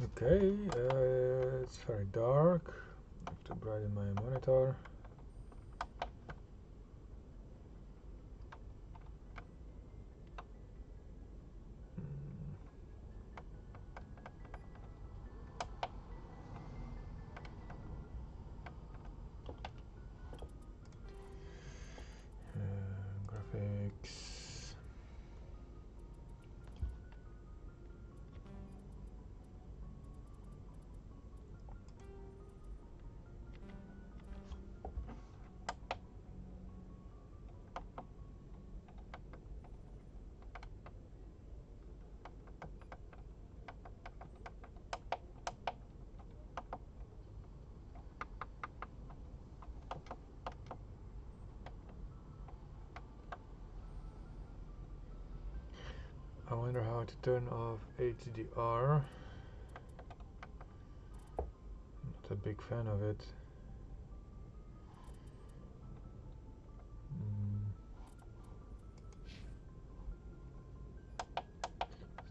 Okay, it's very dark. I have to brighten my monitor. Graphics. I wonder how to turn off HDR. Not a big fan of it.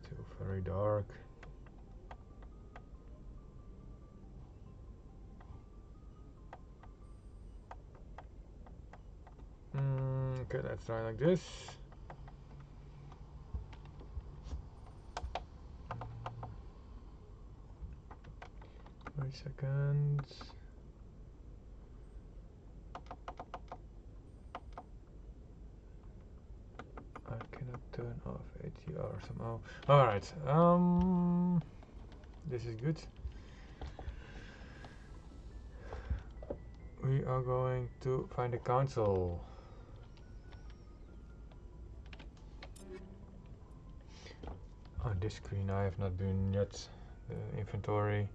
Still very dark. Okay, let's try like this. Wait seconds. I cannot turn off HDR somehow. Alright, this is good. We are going to find the counsel. On this screen I have not been yet. The inventory.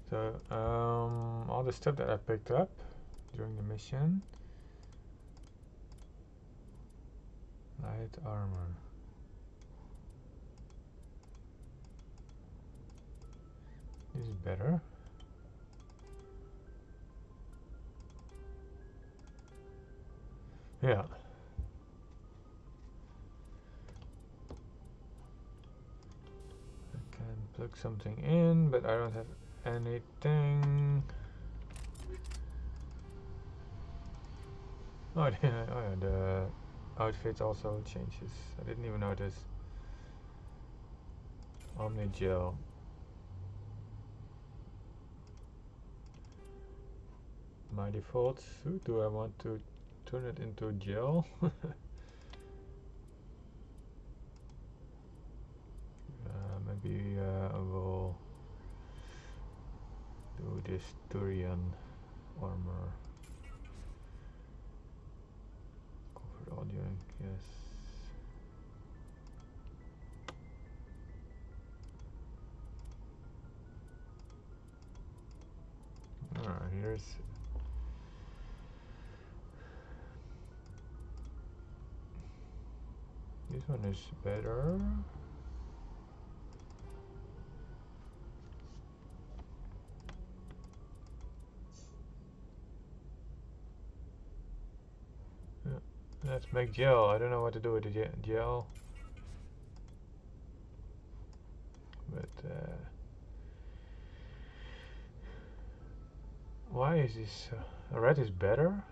So all the stuff that I picked up during the mission. Light armor. This is better. Yeah. I can plug something in, but I don't have anything. Oh, yeah, the outfit also changes. I didn't even notice. Omni gel. My default suit. Do I want to turn it into gel? Maybe I will do this Turian armor. Covered audio, yes. Alright, here's this one is better. Let's make gel. I don't know what to do with the gel. But why is this red is better?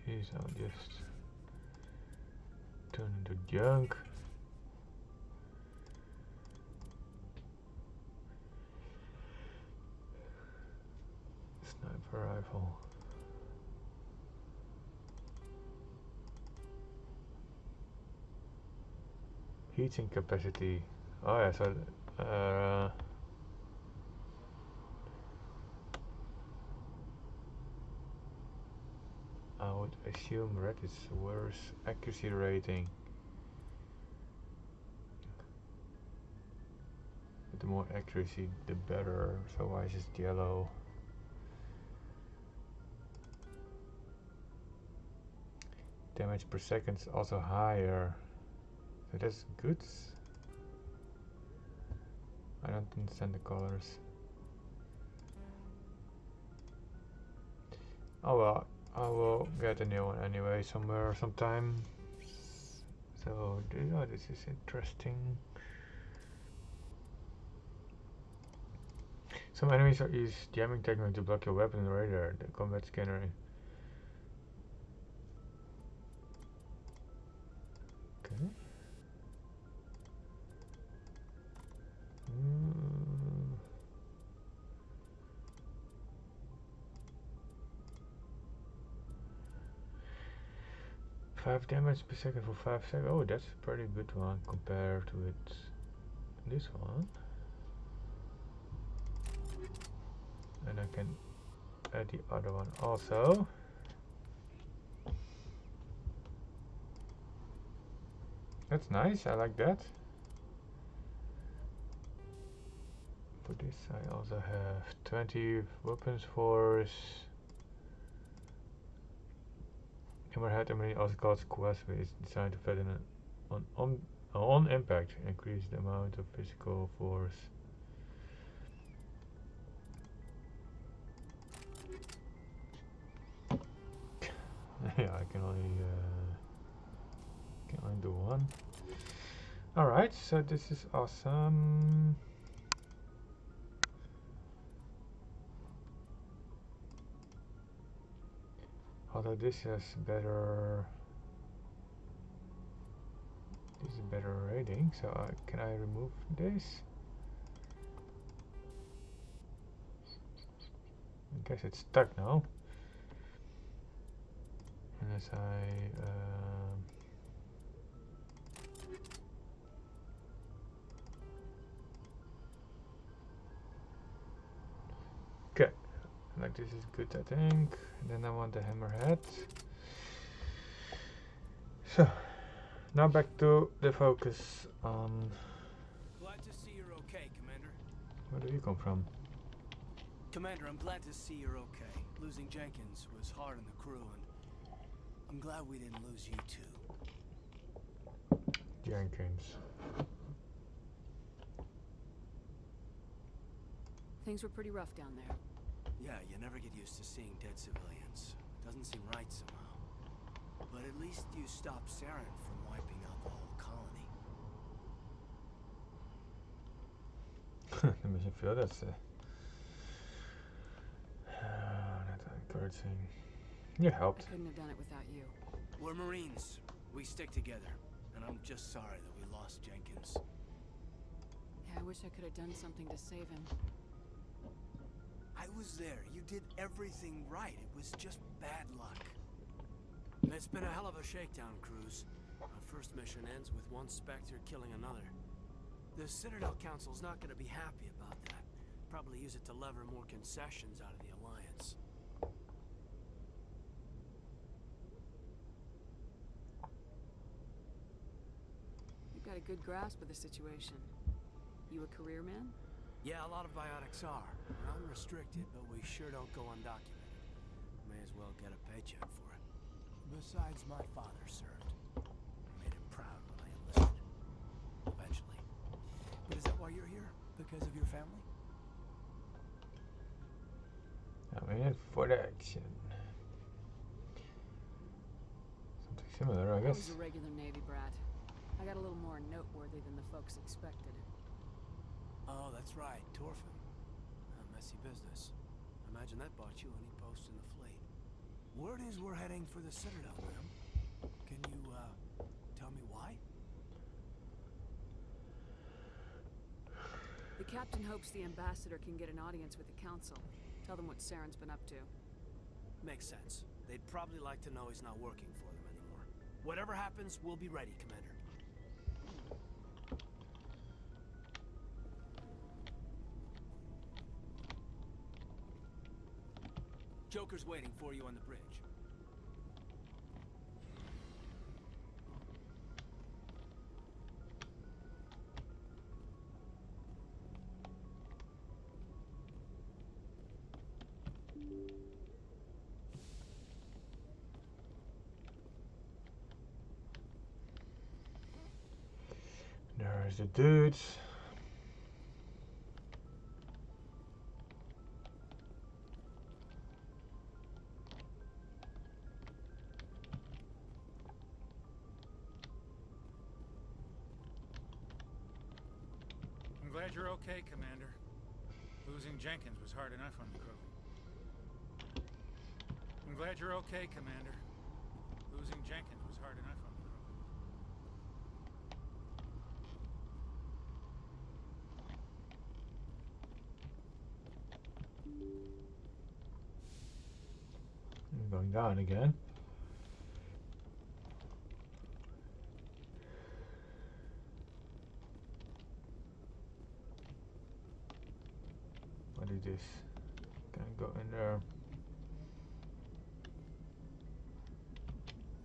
These are just turn into junk. Sniper rifle. Heating capacity. Oh yeah, so I would assume red is worse. Accuracy rating. But the more accuracy, the better. So why is it yellow? damage per second is also higher. So that's good. I don't understand the colors. Oh well, I will get a new one anyway somewhere, sometime. So, oh, this is interesting. Some enemies use jamming technique to block your weapon and radar. The combat scanner. Okay. 5 damage per second for 5 seconds. Oh, that's a pretty good one compared to this one. And I can add the other one also. That's nice, I like that. For this I also have 20 weapons force. Hammerhead ammunition also called quest, but it's designed to fit in on impact, increase the amount of physical force. Yeah, I can only do one. Alright, so this is awesome. Although this has better, this is a better rating, so can I remove this? I guess it's stuck now. Unless I okay, like this is good, I think. And then I want the hammerhead. So now back to the focus on. Glad to see you're okay, Commander. Where do you come from? Commander, I'm glad to see you're okay. Losing Jenkins was hard on the crew, and I'm glad we didn't lose you too. Jenkins. Things were pretty rough down there. Yeah, you never get used to seeing dead civilians. Doesn't seem right somehow. But at least you stopped Saren from wiping out the whole colony. The mission field, that's encouraging. You helped. I couldn't have done it without you. We're Marines. We stick together. And I'm just sorry that we lost Jenkins. Yeah, I wish I could have done something to save him. I was there. You did everything right. It was just bad luck. It's been a hell of a shakedown, Cruz. Our first mission ends with one spectre killing another. The Citadel Council's not going to be happy about that. Probably use it to lever more concessions out of the Alliance. You've got a good grasp of the situation. You a career man? Yeah, a lot of biotics are. We're unrestricted, but we sure don't go undocumented. May as well get a paycheck for it. Besides, my father served. Made him proud when I enlisted. Eventually. But is that why you're here? Because of your family? I'm in it for the action. Something similar, I I guess. was a regular Navy brat. I got a little more noteworthy than the folks expected. Oh, that's right. Torfin. A messy business. Imagine that bought you any post in the fleet. Word is we're heading for the Citadel, ma'am. Can you, tell me why? The captain hopes the ambassador can get an audience with the council. Tell them what Saren's been up to. Makes sense. They'd probably like to know he's not working for them anymore. Whatever happens, we'll be ready, Commander. Joker's waiting for you on the bridge. the dudes. I'm glad you're okay, Commander. Losing Jenkins was hard enough on the crew. I'm glad you're okay, Commander. Losing Jenkins was hard enough on the crew. I'm going down again. What is this? Can't go in there.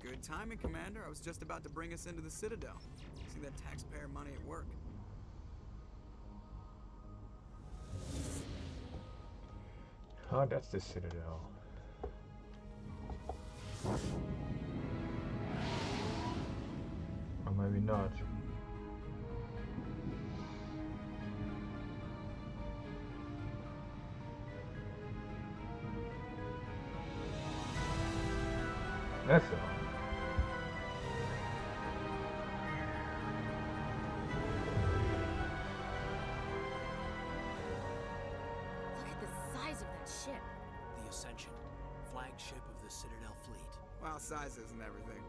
Good timing, Commander. I was just about to bring us into the Citadel. See that taxpayer money at work. Oh, that's the Citadel. Or maybe not. That's all. Look at the size of that ship. The Ascension, flagship of the Citadel fleet. Well, size isn't everything.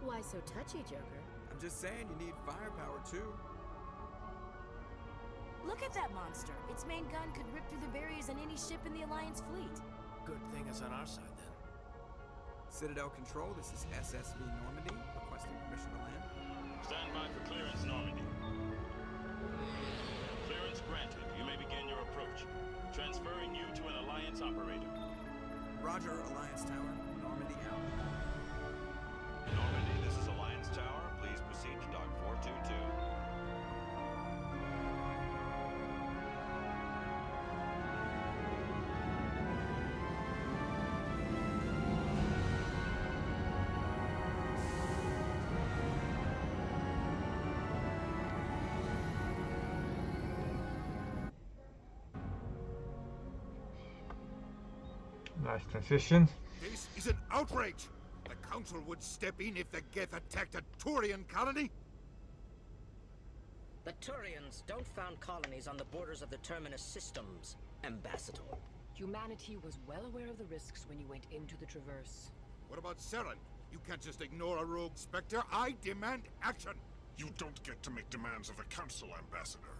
Why so touchy, Joker? I'm just saying you need firepower, too. Look at that monster. Its main gun could rip through the barriers in any ship in the Alliance fleet. Good thing it's on our side then. Citadel Control, this is SSV Normandy, requesting permission to land. Stand by for clearance, Normandy. Clearance granted. You may begin your approach. Transferring you to an Alliance operator. Roger, Alliance Tower. Normandy out. Normandy, this is Alliance Tower. Please proceed to Dock 422. Nice transition. This is an outrage! The Council would step in if the Geth attacked a Turian colony? The Turians don't found colonies on the borders of the Terminus systems, Ambassador. Humanity was well aware of the risks when you went into the Traverse. What about Saren? You can't just ignore a rogue spectre. I demand action! You don't get to make demands of the Council, Ambassador.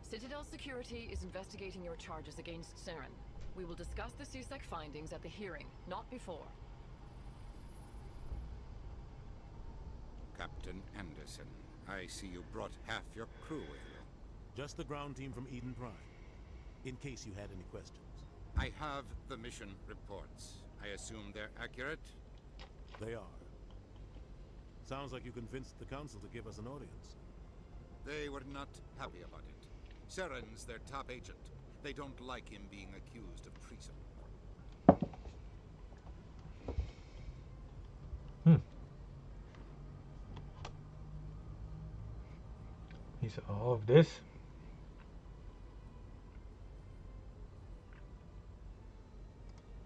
Citadel Security is investigating your charges against Saren. We will discuss the CSEC findings at the hearing, not before. Captain Anderson, I see you brought half your crew with you. Just the ground team from Eden Prime, in case you had any questions. I have the mission reports. I assume they're accurate? They are. Sounds like you convinced the Council to give us an audience. They were not happy about it. Saren's their top agent. They don't like him being accused of treason. He's all of this.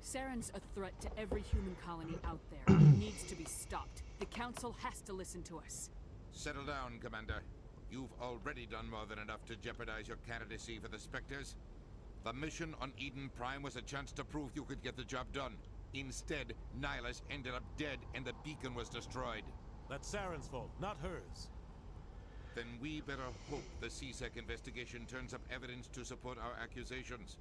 Saren's a threat to every human colony out there. He needs to be stopped. The Council has to listen to us. Settle down, Commander. You've already done more than enough to jeopardize your candidacy for the Spectres. The mission on Eden Prime was a chance to prove you could get the job done. Instead, Nihilus ended up dead and the beacon was destroyed. That's Saren's fault, not hers. Then we better hope the CSEC investigation turns up evidence to support our accusations.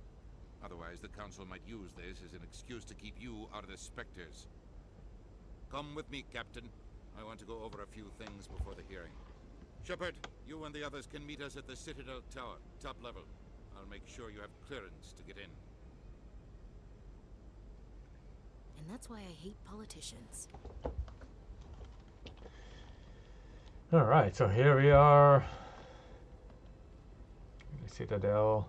Otherwise, the Council might use this as an excuse to keep you out of the Spectres. Come with me, Captain. I want to go over a few things before the hearing. Shepard, you and the others can meet us at the Citadel Tower, top level. I'll make sure you have clearance to get in. And that's why I hate politicians. Alright, so here we are. The Citadel.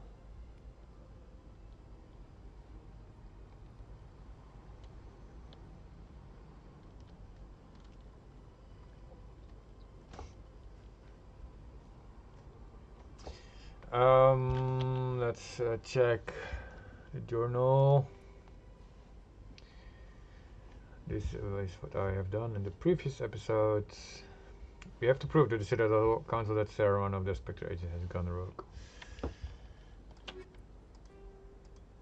Let's check the journal. This is what I have done in the previous episodes. We have to prove to the Citadel council that Saren, one of the spectre agents, has gone rogue.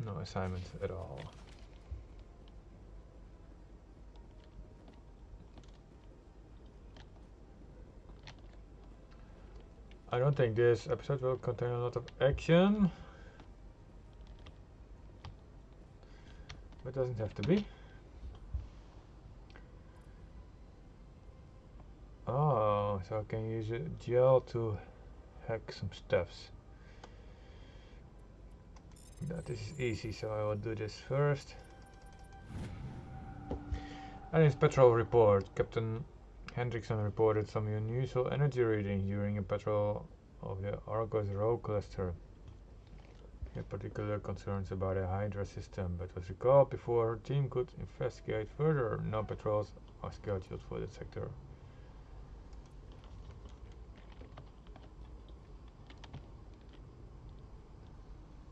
No assignments at all. I don't think this episode will contain a lot of action. But it doesn't have to be. Oh, so I can use a gel to hack some stuffs. That is easy, so I will do this first. And his patrol report. Captain Hendrickson reported some unusual energy readings during a patrol of the Argos rogue cluster. He had particular concerns about a Hydra system, but was recalled before her team could investigate further. No patrols are scheduled for the sector.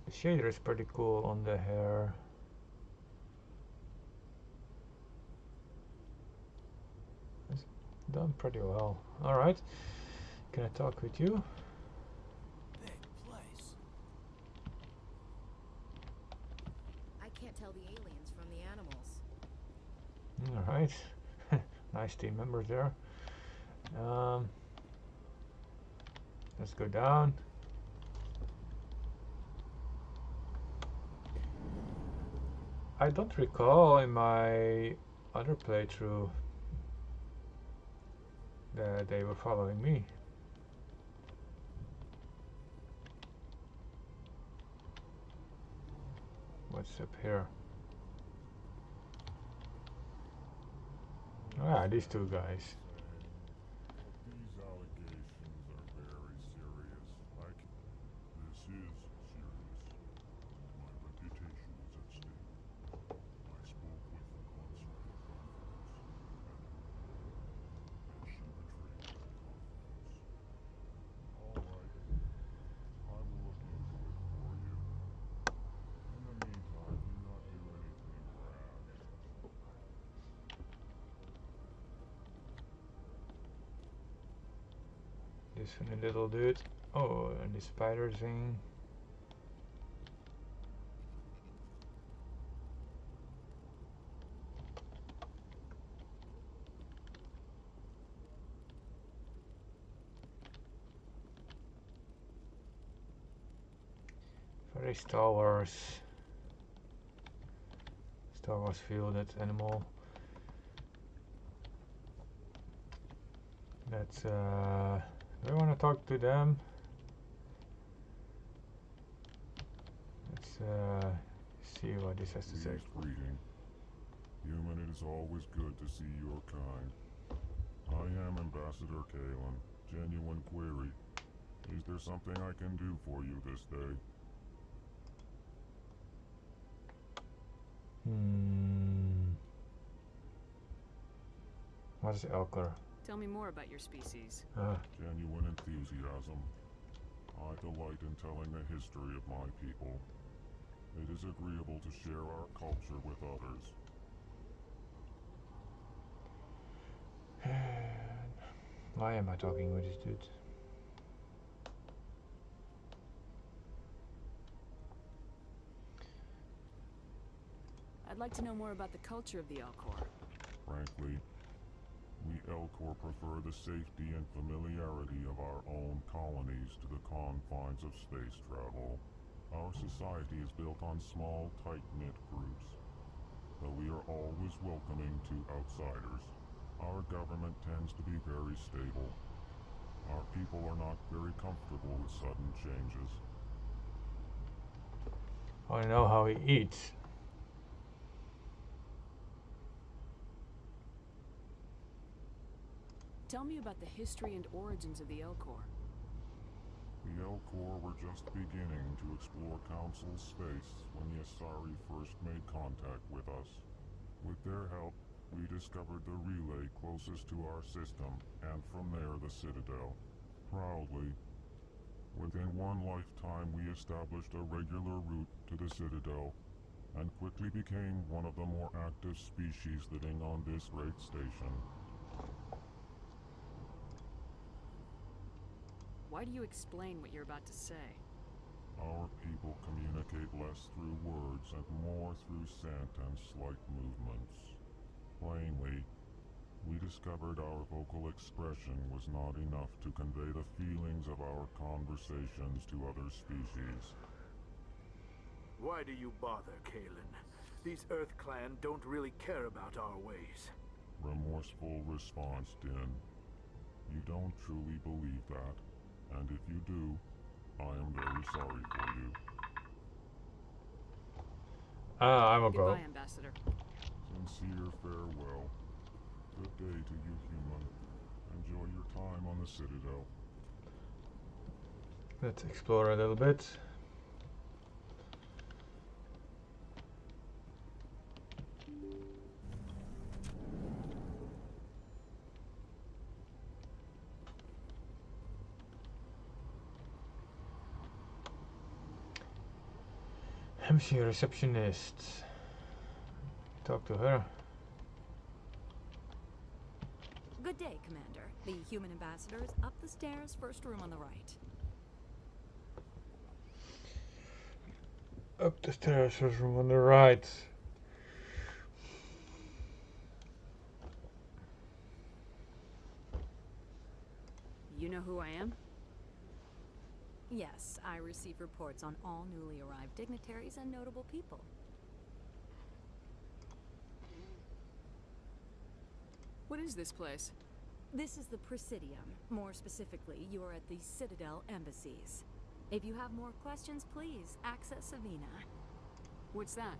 The shader is pretty cool on the hair. It's done pretty well. Alright, can I talk with you? Big place. I can't tell the aliens from the animals. Alright, nice team members there. Let's go down. I don't recall in my other playthrough that they were following me. What's up here? Ah, these two guys. These allegations are very serious. This is serious. My reputation is at stake. I spoke with the consort of confidence, and she betrayed that confidence. All right. I will look into it for you. In the meantime, do not do anything rash. This funny little dude. Oh, and the spider thing. Very Star Wars fielded animal. Let's do I want to talk to them? Let's see what this has to say. Greeting. Human, it is always good to see your kind. I am Ambassador Calyn. Genuine query. Is there something I can do for you this day? What is Elcor? Tell me more about your species. Genuine enthusiasm. I delight in telling the history of my people. It is agreeable to share our culture with others. Why am I talking with this dude? I'd like to know more about the culture of the Elcor. Frankly, we Elcor prefer the safety and familiarity of our own colonies to the confines of space travel. Our society is built on small, tight-knit groups. Though we are always welcoming to outsiders, our government tends to be very stable. Our people are not very comfortable with sudden changes. I want to know how he eats. Tell me about the history and origins of the Elcor. The Elcor were just beginning to explore Council space when the Asari first made contact with us. With their help, we discovered the relay closest to our system, and from there the Citadel. Proudly, Within one lifetime, we established a regular route to the Citadel, and quickly became one of the more active species living on this great station. Why do you explain what you're about to say? Our people communicate less through words and more through scent and slight movements. Plainly, we discovered our vocal expression was not enough to convey the feelings of our conversations to other species. Why do you bother, Calyn? These Earth Clan don't really care about our ways. Remorseful response, Din. You don't truly believe that, and if you do, I am very sorry for you. I will go. Goodbye, Ambassador. Sincere farewell. Good day to you, human. Enjoy your time on the Citadel. Let's explore a little bit. MC receptionist. Talk to her. Good day, Commander. The human ambassador is up the stairs, first room on the right. Up the stairs, first room on the right. You know who I am? Yes, I receive reports on all newly arrived dignitaries and notable people. What is this place? This is the Presidium. More specifically, you are at the Citadel embassies. If you have more questions, please access Avina. What's that?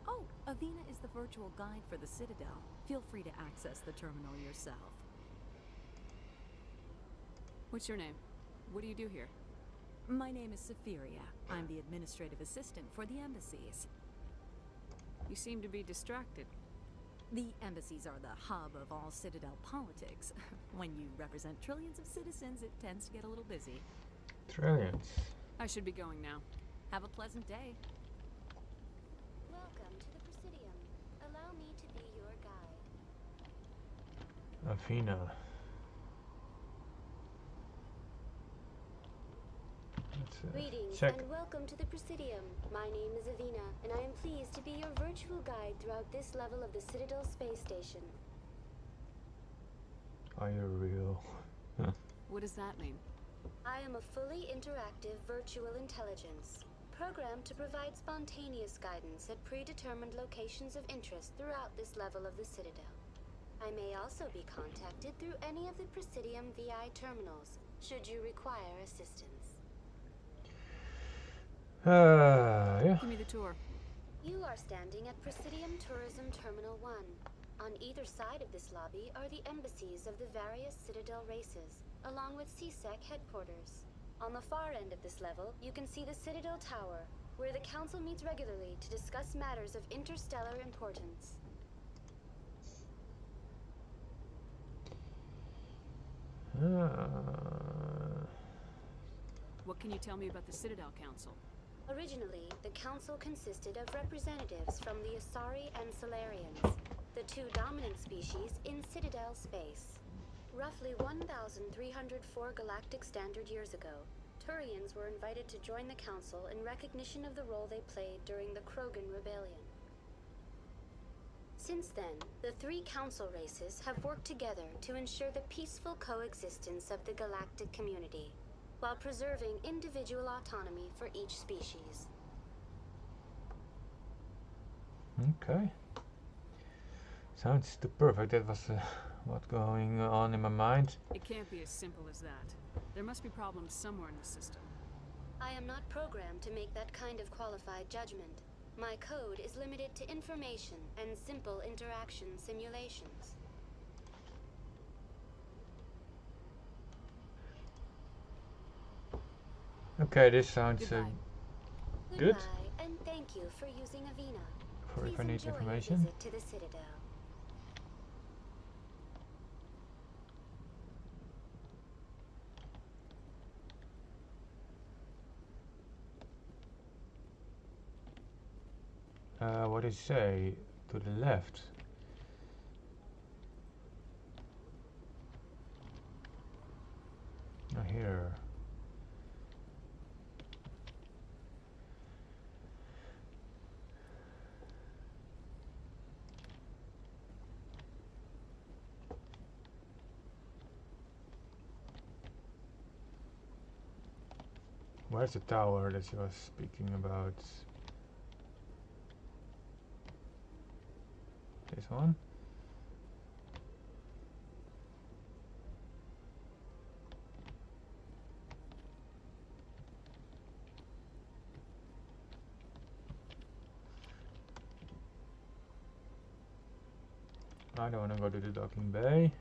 Oh, Avina is the virtual guide for the Citadel. Feel free to access the terminal yourself. What's your name? What do you do here? My name is Safiria. I'm the administrative assistant for the embassies. You seem to be distracted. The embassies are the hub of all Citadel politics. When you represent trillions of citizens, it tends to get a little busy. Trillions. I should be going now. Have a pleasant day. Welcome to the Presidium. Allow me to be your guide. Avina. Greetings check. and welcome to the Presidium. My name is Avina, and I am pleased to be your virtual guide throughout this level of the Citadel space station. Are you real? What does that mean? I am a fully interactive virtual intelligence, programmed to provide spontaneous guidance at predetermined locations of interest throughout this level of the Citadel. I may also be contacted through any of the Presidium VI terminals, should you require assistance. Yeah. Give me the tour. You are standing at Presidium Tourism Terminal 1. On either side of this lobby are the embassies of the various Citadel races, along with CSEC headquarters. On the far end of this level, you can see the Citadel Tower, where the Council meets regularly to discuss matters of interstellar importance. What can you tell me about the Citadel Council? Originally, the Council consisted of representatives from the Asari and Solarians, the two dominant species in Citadel space. Roughly 1,304 galactic standard years ago, Turians were invited to join the Council in recognition of the role they played during the Krogan Rebellion. Since then, the three Council races have worked together to ensure the peaceful coexistence of the galactic community, while preserving individual autonomy for each species. Okay. Sounds perfect. That was what's going on in my mind. It can't be as simple as that. There must be problems somewhere in the system. I am not programmed to make that kind of qualified judgment. My code is limited to information and simple interaction simulations. Okay, this sounds good. Goodbye, and thank you for using Avina. For if I Please need enjoy your information. visit to the Citadel. What did you say? To the left. Not here. Where's the tower that she was speaking about? This one? I don't want to go to the docking bay.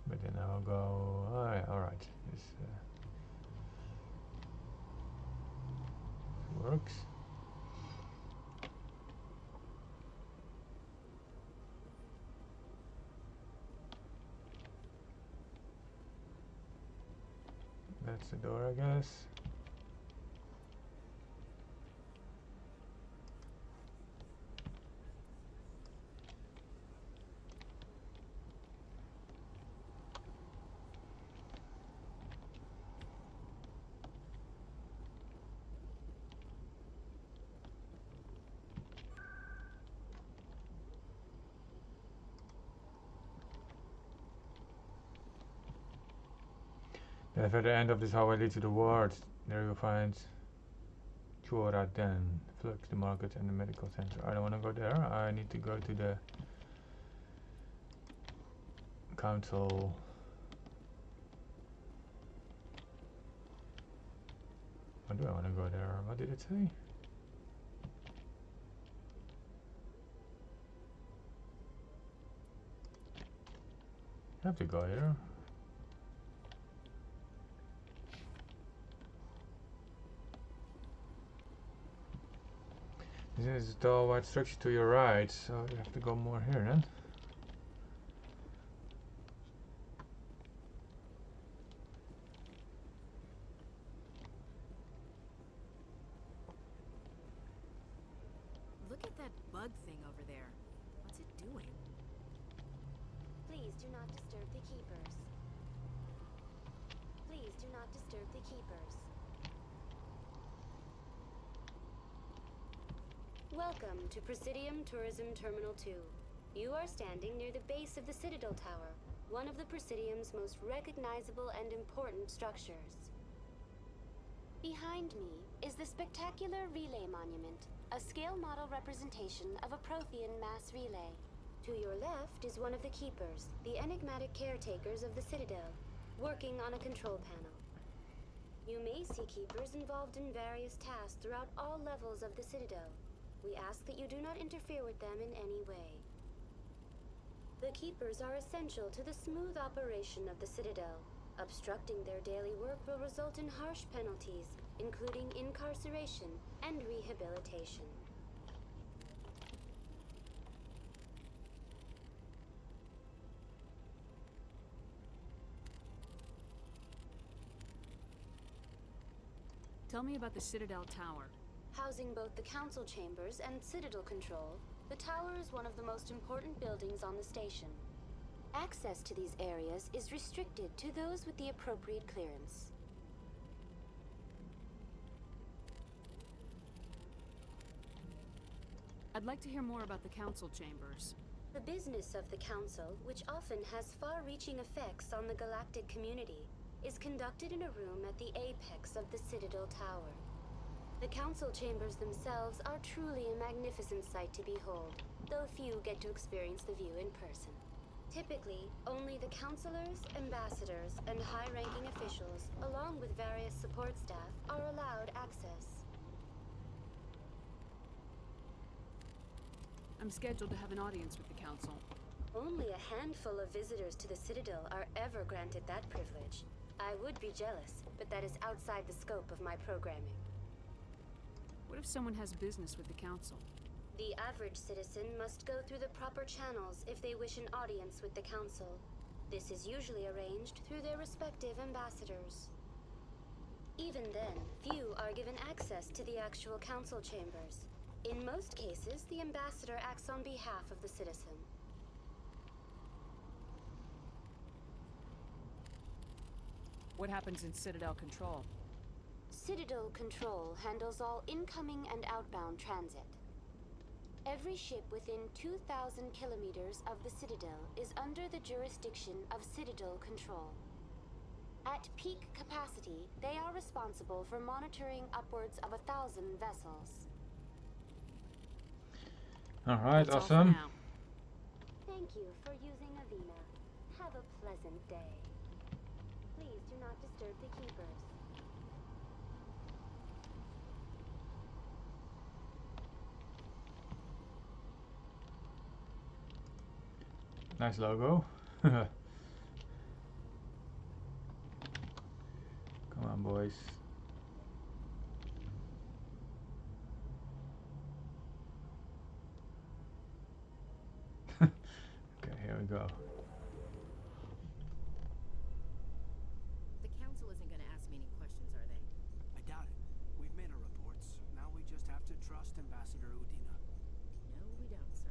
But then I'll go. Alright. This works. That's the door, I guess. At the end of this hallway leads to the wards. There you'll find Chorban, Flux, the market, and the medical center. I don't want to go there. I need to go to the counsel. Or do I want to go there? What did it say? I have to go here. This is the tall white structure to your right, so you have to go more here then. Look at that bug thing over there. What's it doing? Please do not disturb the keepers. Please do not disturb the keepers. Welcome to Presidium Tourism Terminal 2. You are standing near the base of the Citadel Tower, one of the Presidium's most recognizable and important structures. Behind me is the spectacular relay monument, a scale model representation of a Prothean mass relay. To your left is one of the keepers, the enigmatic caretakers of the Citadel, working on a control panel. You may see keepers involved in various tasks throughout all levels of the Citadel. We ask that you do not interfere with them in any way. The keepers are essential to the smooth operation of the Citadel. Obstructing their daily work will result in harsh penalties, including incarceration and rehabilitation. Tell me about the Citadel Tower. Housing both the council chambers and Citadel control, the tower is one of the most important buildings on the station. Access to these areas is restricted to those with the appropriate clearance. I'd like to hear more about the council chambers. The business of the council, which often has far-reaching effects on the galactic community, is conducted in a room at the apex of the Citadel Tower. The council chambers themselves are truly a magnificent sight to behold, though few get to experience the view in person. Typically, only the councilors, ambassadors, and high-ranking officials, along with various support staff, are allowed access. I'm scheduled to have an audience with the council. Only a handful of visitors to the Citadel are ever granted that privilege. I would be jealous, but that is outside the scope of my programming. What if someone has business with the council? The average citizen must go through the proper channels if they wish an audience with the council. This is usually arranged through their respective ambassadors. Even then, few are given access to the actual council chambers. In most cases, the ambassador acts on behalf of the citizen. What happens in Citadel Control? Citadel Control handles all incoming and outbound transit. Every ship within 2,000 kilometers of the Citadel is under the jurisdiction of Citadel Control. At peak capacity, they are responsible for monitoring upwards of 1,000 vessels. Alright, awesome. Thank you for using Avina. Have a pleasant day. Please do not disturb the keepers. Nice logo. Come on, boys. Okay, here we go. The council isn't going to ask me any questions, are they? I doubt it. We've made our reports. Now we just have to trust Ambassador Udina. No, we don't, sir.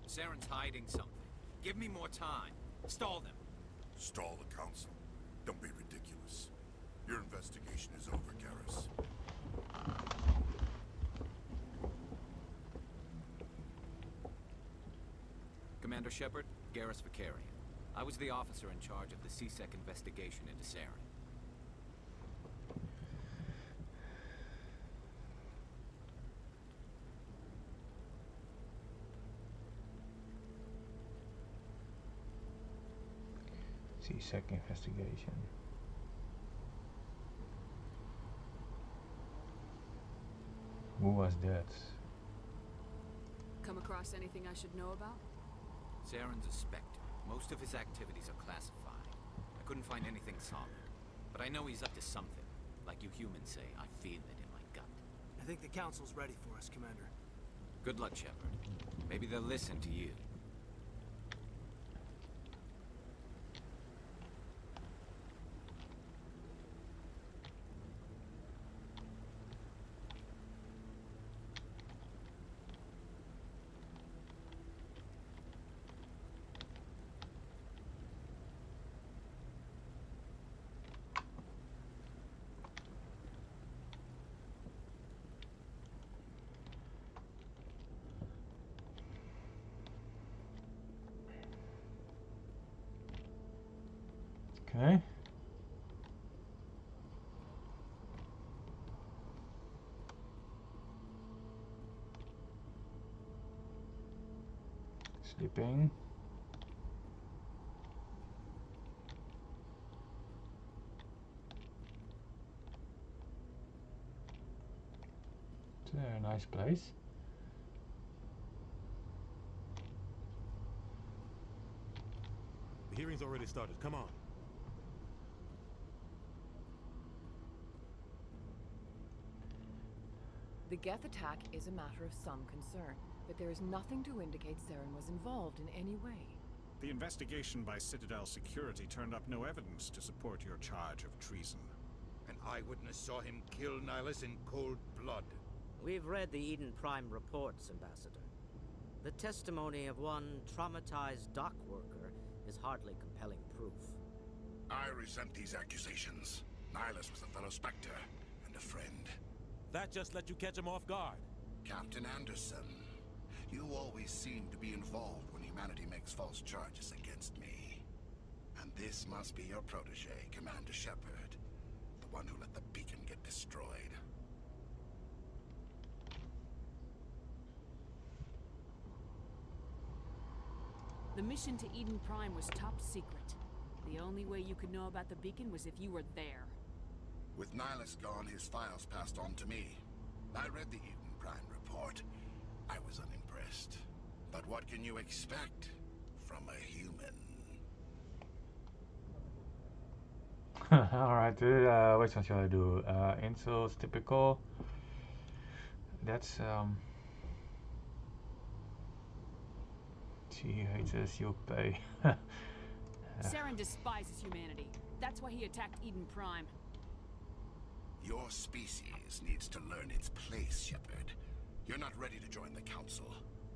Saren's hiding something. Give me more time. Stall them. Stall the council? Don't be ridiculous. Your investigation is over, Garrus. Commander Shepard, Garrus Vicarian. I was the officer in charge of the CSEC investigation into Saren. Second investigation. Who was that? Come across anything I should know about? Saren's a spectre. Most of his activities are classified. I couldn't find anything solid. But I know he's up to something. Like you humans say, I feel it in my gut. I think the council's ready for us, Commander. Good luck, Shepard. Maybe they'll listen to you. Okay. Sleeping. It's a nice place. The hearing's already started. Come on. The Geth attack is a matter of some concern, but there is nothing to indicate Saren was involved in any way. The investigation by Citadel security turned up no evidence to support your charge of treason. An eyewitness saw him kill Nihilus in cold blood. We've read the Eden Prime reports, Ambassador. The testimony of one traumatized dock worker is hardly compelling proof. I resent these accusations. Nihilus was a fellow Spectre and a friend. That just let you catch him off guard. Captain Anderson, you always seem to be involved when humanity makes false charges against me. This must be your protege, Commander Shepard. The one who let the beacon get destroyed. The mission to Eden Prime was top secret. The only way you could know about the beacon was if you were there. With Nihilus gone, his files passed on to me. I read the Eden Prime report. I was unimpressed. But what can you expect from a human? Alright, which one shall I do? Insults, typical. That's she hates us, you pay. Saren despises humanity. That's why he attacked Eden Prime. Your species needs to learn its place, Shepard. You're not ready to join the council.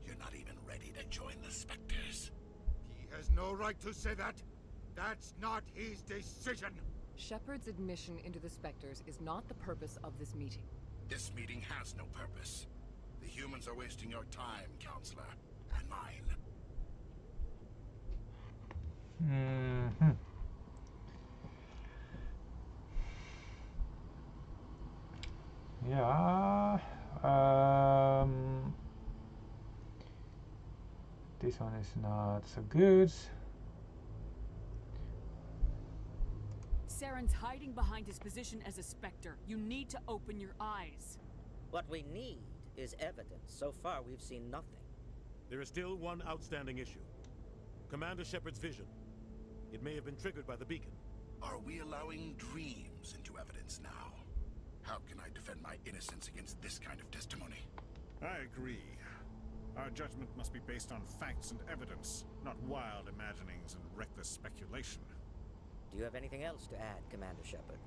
You're not even ready to join the specters. He has no right to say that. That's not his decision. Shepard's admission into the specters is not the purpose of this meeting. This meeting has no purpose. The humans are wasting your time, Counselor, and mine. Mm-hmm. Yeah. This one is not so good. Saren's hiding behind his position as a spectre. You need to open your eyes. What we need is evidence. So far, we've seen nothing. There is still one outstanding issue. Commander Shepard's vision. It may have been triggered by the beacon. Are we allowing dreams into evidence now? How can I defend my innocence against this kind of testimony? I agree. Our judgment must be based on facts and evidence, not wild imaginings and reckless speculation. Do you have anything else to add, Commander Shepard?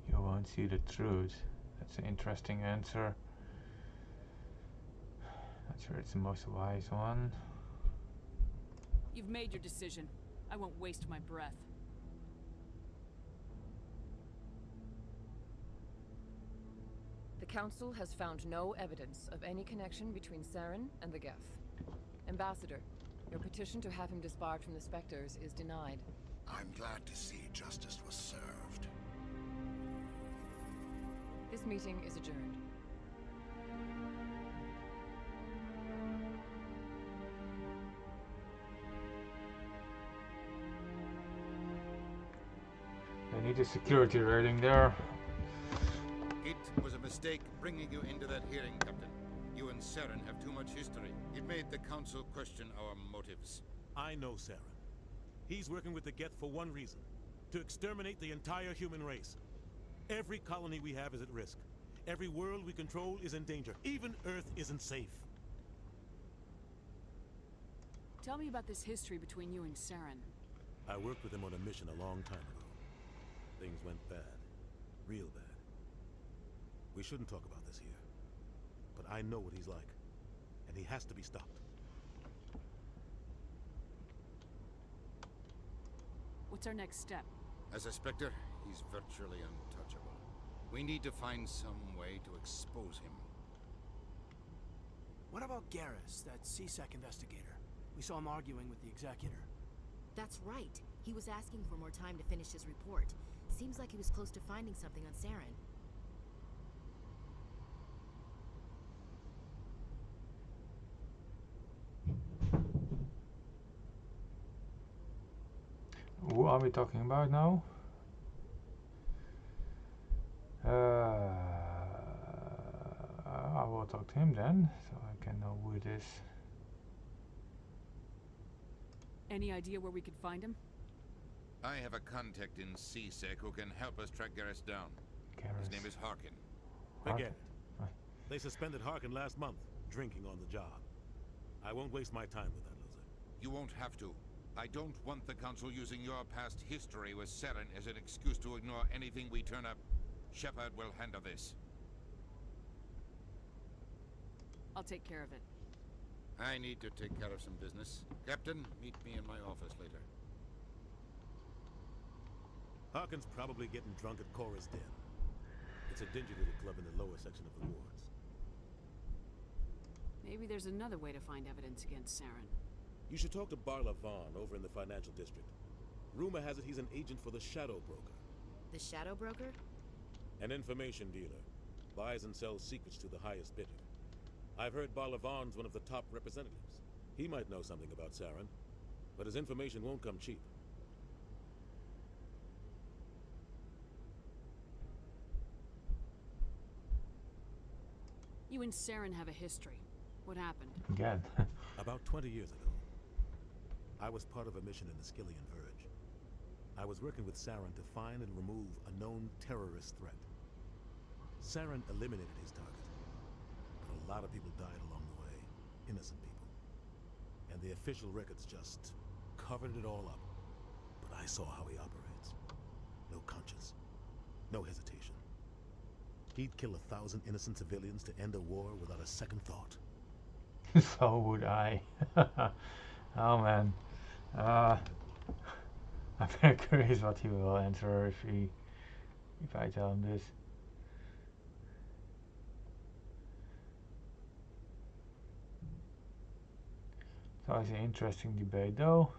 You won't see the truth. That's an interesting answer. Not sure it's the most wise one. You've made your decision. I won't waste my breath. The Council has found no evidence of any connection between Saren and the Geth. Ambassador, your petition to have him disbarred from the Spectres is denied. I'm glad to see justice was served. This meeting is adjourned. I need a security rating there. It was a mistake bringing you into that hearing, Captain. You and Saren have too much history. It made the Council question our motives. I know Saren. He's working with the Geth for one reason. To exterminate the entire human race. Every colony we have is at risk. Every world we control is in danger. Even Earth isn't safe. Tell me about this history between you and Saren. I worked with him on a mission a long time ago. Things went bad. Real bad. We shouldn't talk about this here. But I know what he's like. And he has to be stopped. What's our next step? As a Spectre, he's virtually untouchable. We need to find some way to expose him. What about Garrus, that CSEC investigator? We saw him arguing with the executor. That's right. He was asking for more time to finish his report. Seems like he was close to finding something on Saren. Who are we talking about now? I will talk to him then, so I can know who it is. Any idea where we could find him? I have a contact in CSEC who can help us track Garrus down. His name is Harkin. Forget it. They suspended Harkin last month, drinking on the job. I won't waste my time with that loser. You won't have to. I don't want the Council using your past history with Saren as an excuse to ignore anything we turn up. Shepard will handle this. I'll take care of it. I need to take care of some business. Captain, meet me in my office later. Harkin's probably getting drunk at Cora's Den. It's a dingy little club in the lower section of the wards. Maybe there's another way to find evidence against Saren. You should talk to Barla over in the financial district. Rumor has it he's an agent for the Shadow Broker. The Shadow Broker? An information dealer. Buys and sells secrets to the highest bidder. I've heard Barla one of the top representatives. He might know something about Saren, but his information won't come cheap. You and Saren have a history. What happened? Again. About 20 years ago, I was part of a mission in the Skillian Verge. I was working with Saren to find and remove a known terrorist threat. Saren eliminated his target, but a lot of people died along the way. Innocent people. And the official records just covered it all up. But I saw how he operates. No conscience. No hesitation. He'd kill 1,000 innocent civilians to end a war without a second thought. So would I. Oh man. I'm very curious what he will answer if I tell him this. It's always an interesting debate though.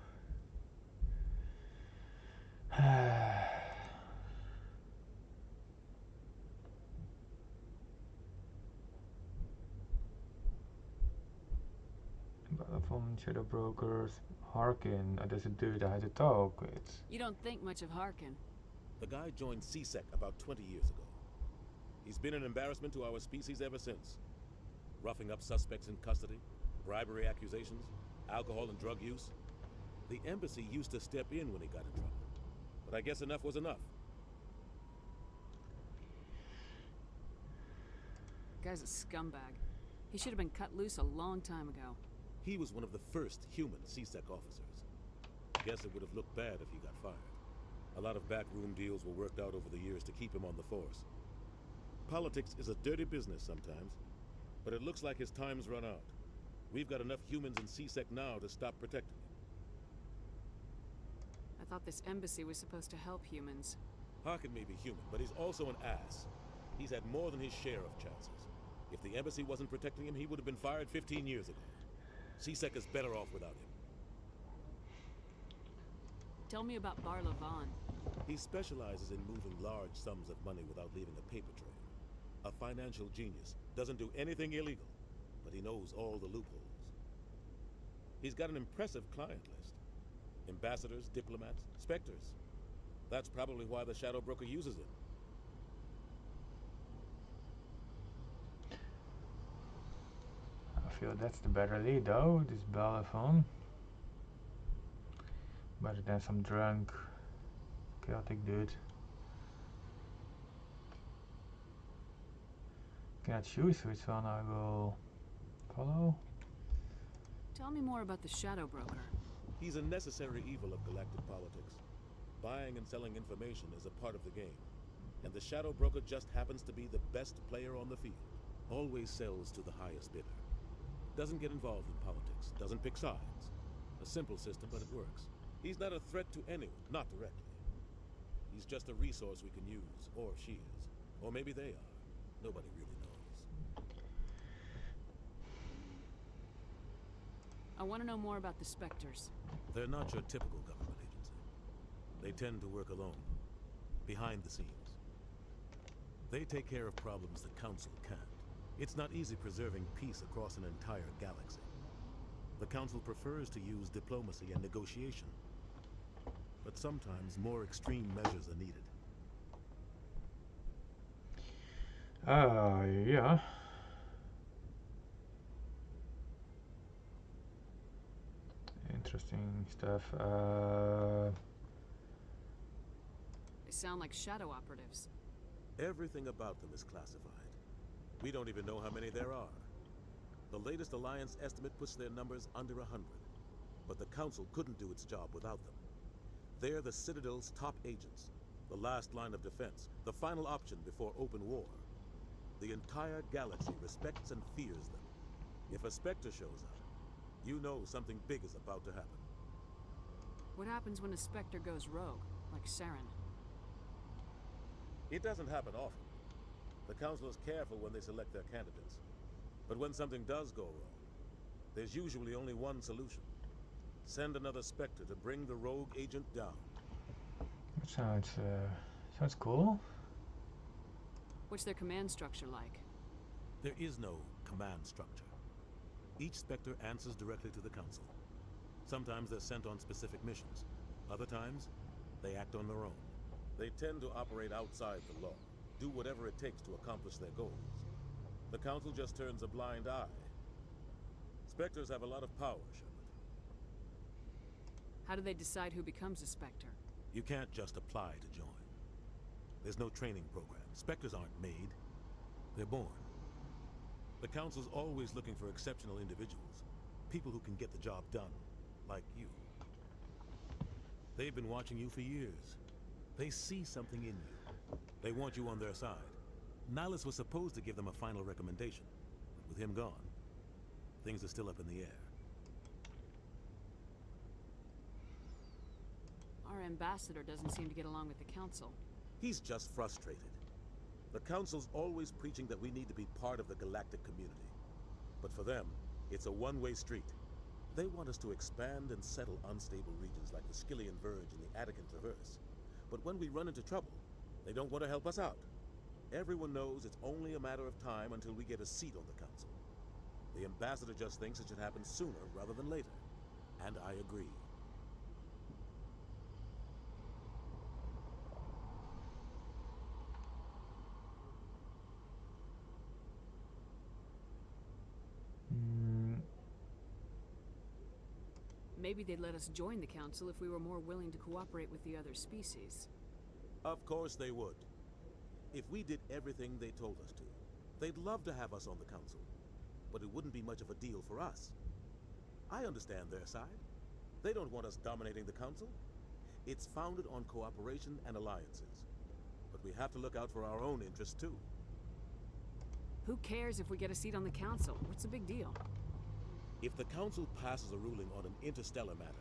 From Shadow Brokers, Harkin, there's a dude I had to talk with. You don't think much of Harkin. The guy joined CSEC about 20 years ago. He's been an embarrassment to our species ever since. Roughing up suspects in custody, bribery accusations, alcohol and drug use. The embassy used to step in when he got in trouble. But I guess enough was enough. Guy's a scumbag. He should have been cut loose a long time ago. He was one of the first human CSEC officers. Guess it would have looked bad if he got fired. A lot of backroom deals were worked out over the years to keep him on the force. Politics is a dirty business sometimes, but it looks like his time's run out. We've got enough humans in CSEC now to stop protecting him. I thought this embassy was supposed to help humans. Harkin may be human, but he's also an ass. He's had more than his share of chances. If the embassy wasn't protecting him, he would have been fired 15 years ago. CSEC is better off without him. Tell me about Barla. He specializes in moving large sums of money without leaving a paper trail. A financial genius. Doesn't do anything illegal, but he knows all the loopholes. He's got an impressive client list. Ambassadors, diplomats, specters. That's probably why the Shadow Broker uses him. I feel that's the better lead though, this Barla. Better than some drunk, chaotic dude. Cannot choose which one I will follow. Tell me more about the Shadow Broker. He's a necessary evil of galactic politics. Buying and selling information is a part of the game. And the Shadow Broker just happens to be the best player on the field. Always sells to the highest bidder. Doesn't get involved in politics. Doesn't pick sides. A simple system, but it works. He's not a threat to anyone, not directly. He's just a resource we can use, or she is. Or maybe they are. Nobody really knows. I want to know more about the Spectres. They're not your typical government agency. They tend to work alone, behind the scenes. They take care of problems the Council can't. It's not easy preserving peace across an entire galaxy. The Council prefers to use diplomacy and negotiation. But sometimes more extreme measures are needed. Yeah. Interesting stuff. They sound like shadow operatives. Everything about them is classified. We don't even know how many there are. The latest Alliance estimate puts their numbers under 100. But the Council couldn't do its job without them. They're the Citadel's top agents, the last line of defense, the final option before open war. The entire galaxy respects and fears them. If a Spectre shows up, you know something big is about to happen. What happens when a Spectre goes rogue, like Saren? It doesn't happen often. The Council is careful when they select their candidates. But when something does go wrong, There's usually only one solution. Send another Spectre to bring the rogue agent down. That sounds cool. What's their command structure like? There is no command structure. Each Spectre answers directly to the Council. Sometimes they're sent on specific missions. Other times, they act on their own. They tend to operate outside the law, do whatever it takes to accomplish their goals. The Council just turns a blind eye. Spectres have a lot of power, Shepard. How do they decide who becomes a Spectre? You can't just apply to join. There's no training program. Spectres aren't made. They're born. The Council's always looking for exceptional individuals. People who can get the job done. Like you. They've been watching you for years. They see something in you. They want you on their side. Nihilus was supposed to give them a final recommendation. But with him gone, things are still up in the air. Our ambassador doesn't seem to get along with the Council. He's just frustrated. The Council's always preaching that we need to be part of the galactic community. But for them, it's a one-way street. They want us to expand and settle unstable regions like the Skillian Verge and the Attican Traverse. But when we run into trouble, they don't want to help us out. Everyone knows it's only a matter of time until we get a seat on the Council. The ambassador just thinks it should happen sooner rather than later. And I agree. Maybe they'd let us join the Council if we were more willing to cooperate with the other species. Of course they would. If we did everything they told us to, they'd love to have us on the Council. But it wouldn't be much of a deal for us. I understand their side. They don't want us dominating the Council. It's founded on cooperation and alliances. But we have to look out for our own interests too. Who cares if we get a seat on the Council? What's the big deal? If the Council passes a ruling on an interstellar matter,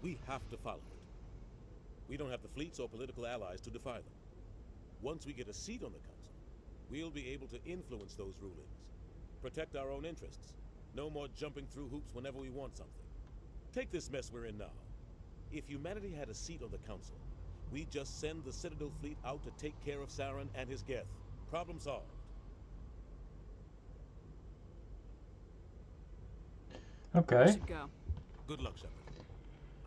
we have to follow it. We don't have the fleets or political allies to defy them. Once we get a seat on the Council, we'll be able to influence those rulings. Protect our own interests. No more jumping through hoops whenever we want something. Take this mess we're in now. If humanity had a seat on the Council, we'd just send the Citadel fleet out to take care of Saren and his Geth. Problem solved. Okay. We should go. Good luck, Shepard.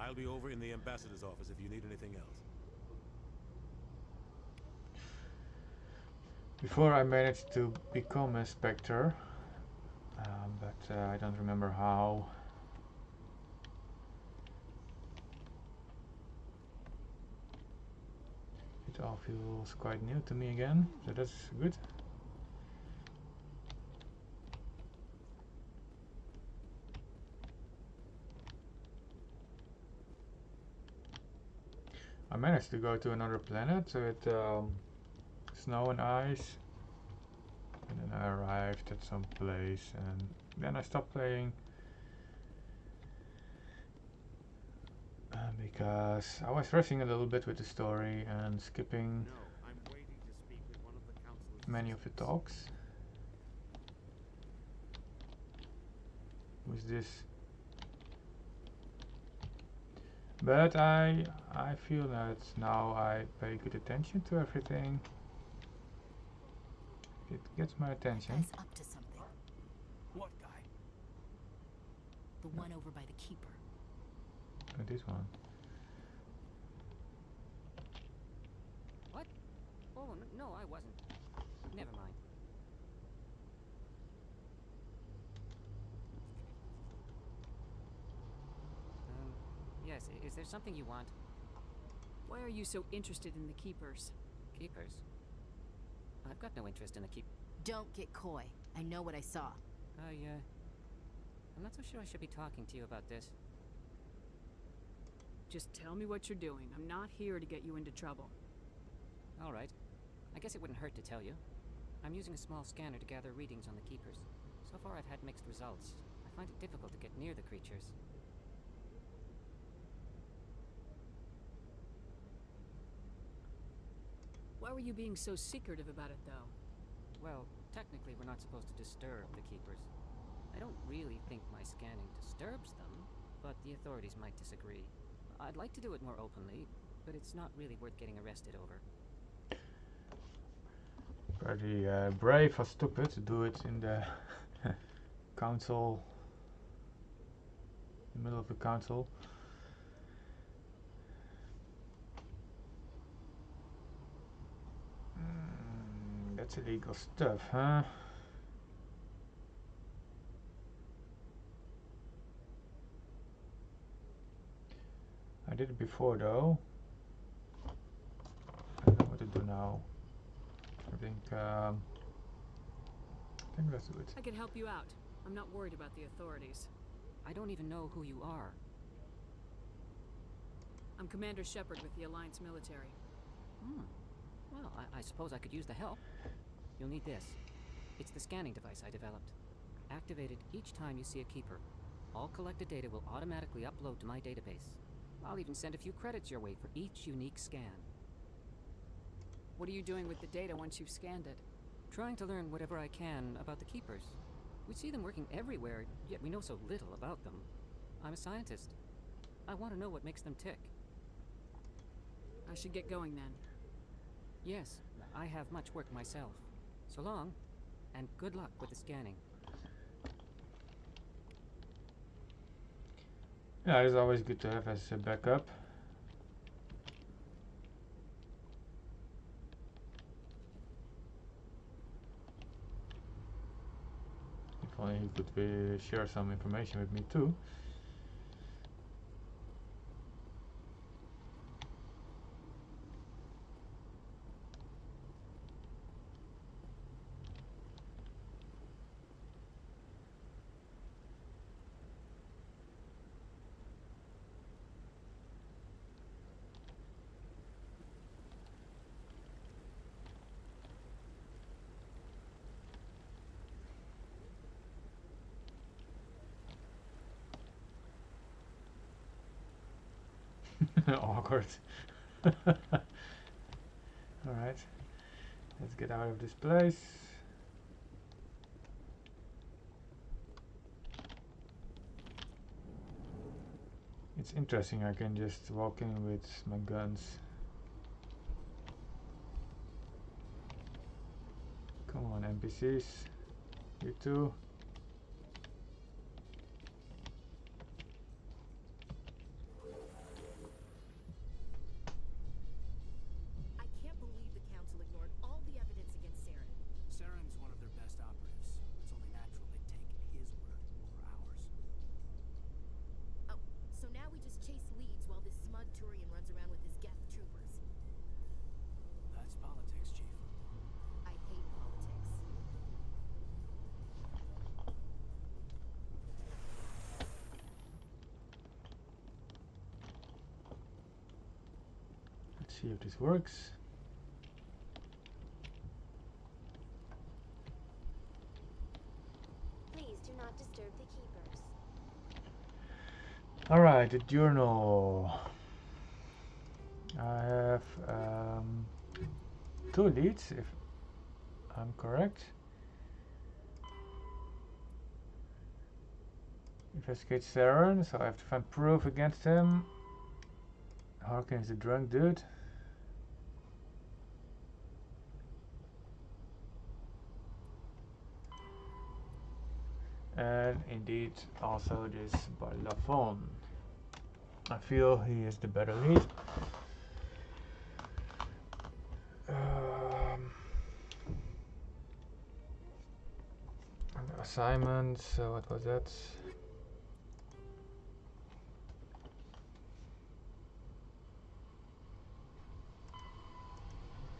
I'll be over in the ambassador's office if you need anything else. Before I managed to become a Spectre, but I don't remember how. It all feels quite new to me again, so that's good. I managed to go to another planet with snow and ice, and then I arrived at some place, and then I stopped playing because I was rushing a little bit with the story and skipping many of the talks. Who's this? But I feel that now I pay good attention to everything. It gets my attention. Guy's up to something. What guy? The one over by the keeper. Oh, this one. What? Oh, no, I wasn't. Never mind. Yes, is there something you want? Why are you so interested in the Keepers? Keepers? I've got no interest in the keep. Don't get coy. I know what I saw. I'm not so sure I should be talking to you about this. Just tell me what you're doing. I'm not here to get you into trouble. All right. I guess it wouldn't hurt to tell you. I'm using a small scanner to gather readings on the Keepers. So far I've had mixed results. I find it difficult to get near the creatures. Why were you being so secretive about it, though? Well, technically we're not supposed to disturb the Keepers. I don't really think my scanning disturbs them, but the authorities might disagree. I'd like to do it more openly, but it's not really worth getting arrested over. Pretty brave or stupid to do it in the council, in the middle of the council. That's illegal stuff, huh? I did it before though. I don't know what to do now. I think let's do it. I can help you out. I'm not worried about the authorities. I don't even know who you are. I'm Commander Shepard with the Alliance military. Well, I suppose I could use the help. You'll need this. It's the scanning device I developed. Activate it each time you see a keeper. All collected data will automatically upload to my database. I'll even send a few credits your way for each unique scan. What are you doing with the data once you've scanned it? Trying to learn whatever I can about the keepers. We see them working everywhere, yet we know so little about them. I'm a scientist. I want to know what makes them tick. I should get going then. Yes, I have much work myself. So long, and good luck with the scanning. Yeah, it's always good to have as a backup. If only he could share some information with me too. Awkward. Alright, let's get out of this place. It's interesting, I can just walk in with my guns. Come on, NPCs, you too. Saren's one of their best operatives. It's only natural they take his word over ours. Oh, so now we just chase leads while this smug Turian runs around with his Geth troopers. That's politics, Chief. I hate politics. Let's see if this works. Do not disturb the keepers. Alright, the journal. I have 2 leads, if I'm correct. Investigate Saren, so I have to find proof against him. Harkin is a drunk dude. And indeed also this Barla. I feel he is the better lead. Assignment, so what was that?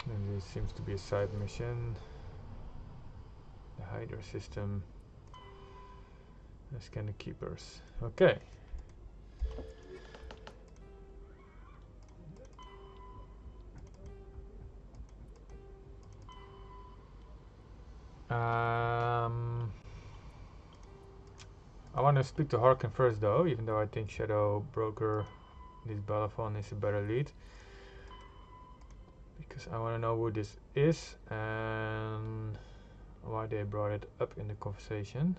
And this seems to be a side mission. The Hydra system. Scan the keepers. Okay. I want to speak to Harkin first though, even though I think Shadow Broker, this Barla is a better lead. Because I want to know who this is and why they brought it up in the conversation.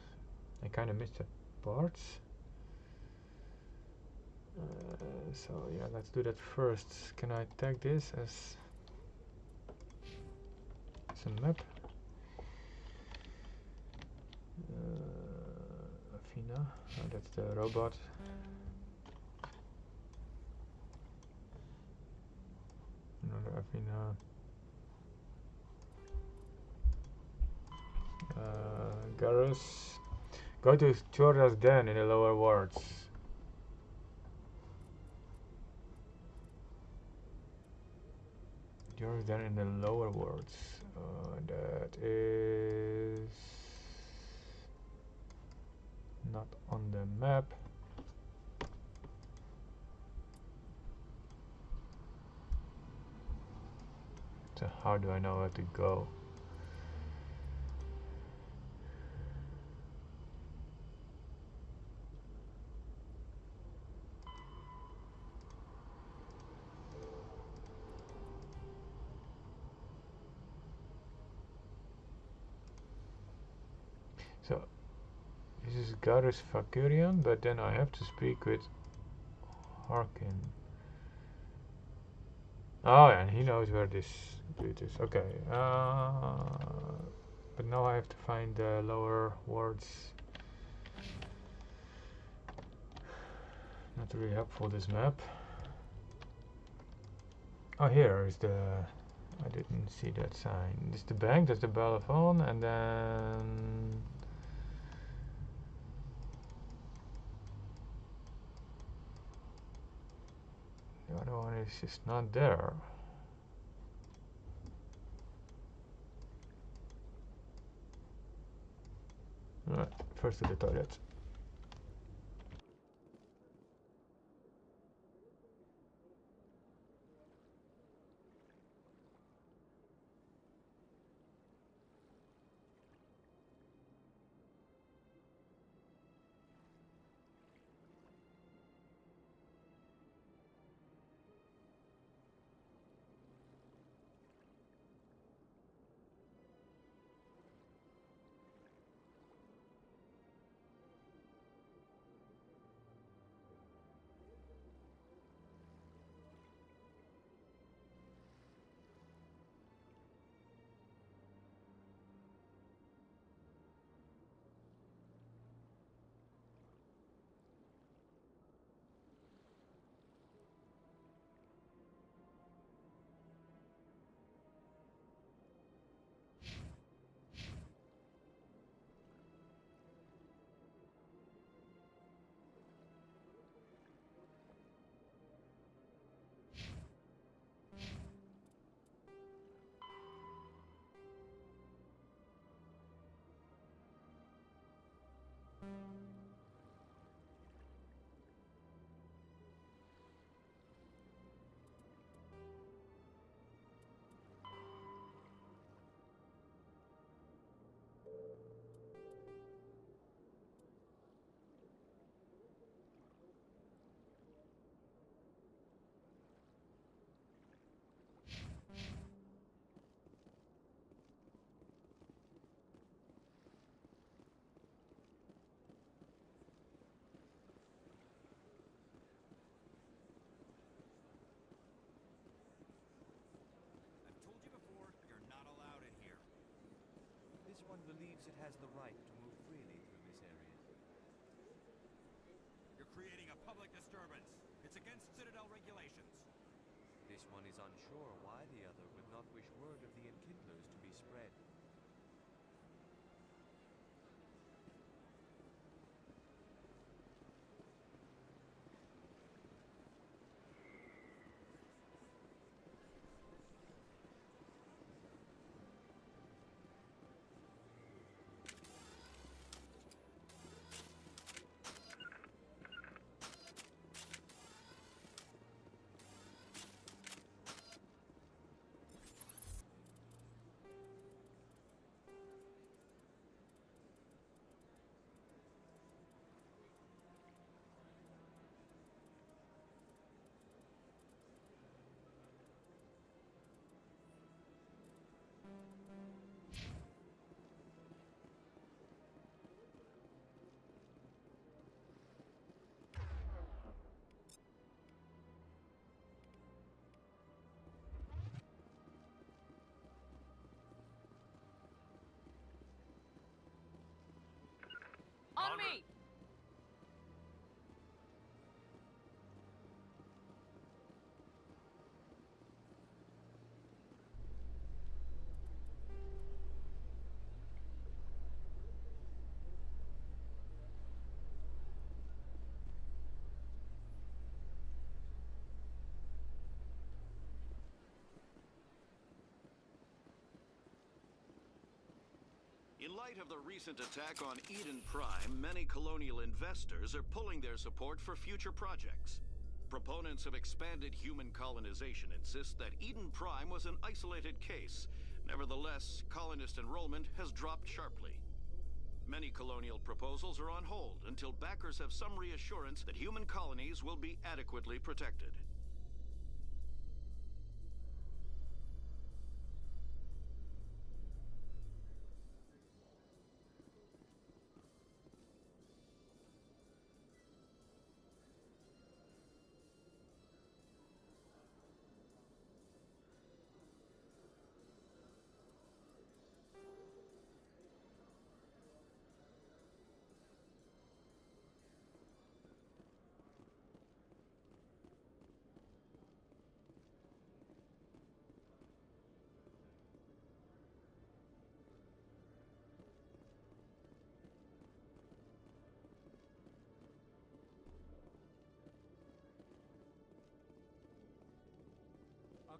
I kinda missed the parts. So yeah, let's do that first. Can I tag this as a map? Avina, oh, that's the robot. Another Avina. Garrus. Go to Chorban's den in the lower wards. Chorban's den in the lower wards. That is not on the map. So how do I know where to go? So this is Garrus Vakurian, but then I have to speak with Harkin. Oh yeah, and he knows where this dude is. Okay. But now I have to find the lower wards. Not really helpful, this map. Oh, here is the... I didn't see that sign. This is the bank, that's the Balafon, and then... the other one is just not there. Right, first to the toilet. believes it has the right to move freely through this area. You're creating a public disturbance. It's against Citadel regulations. This one is unsure why the other would not wish word of the enkindlers to be spread. on me! In light of the recent attack on Eden Prime, many colonial investors are pulling their support for future projects. Proponents of expanded human colonization insist that Eden Prime was an isolated case. Nevertheless, colonist enrollment has dropped sharply. Many colonial proposals are on hold until backers have some reassurance that human colonies will be adequately protected.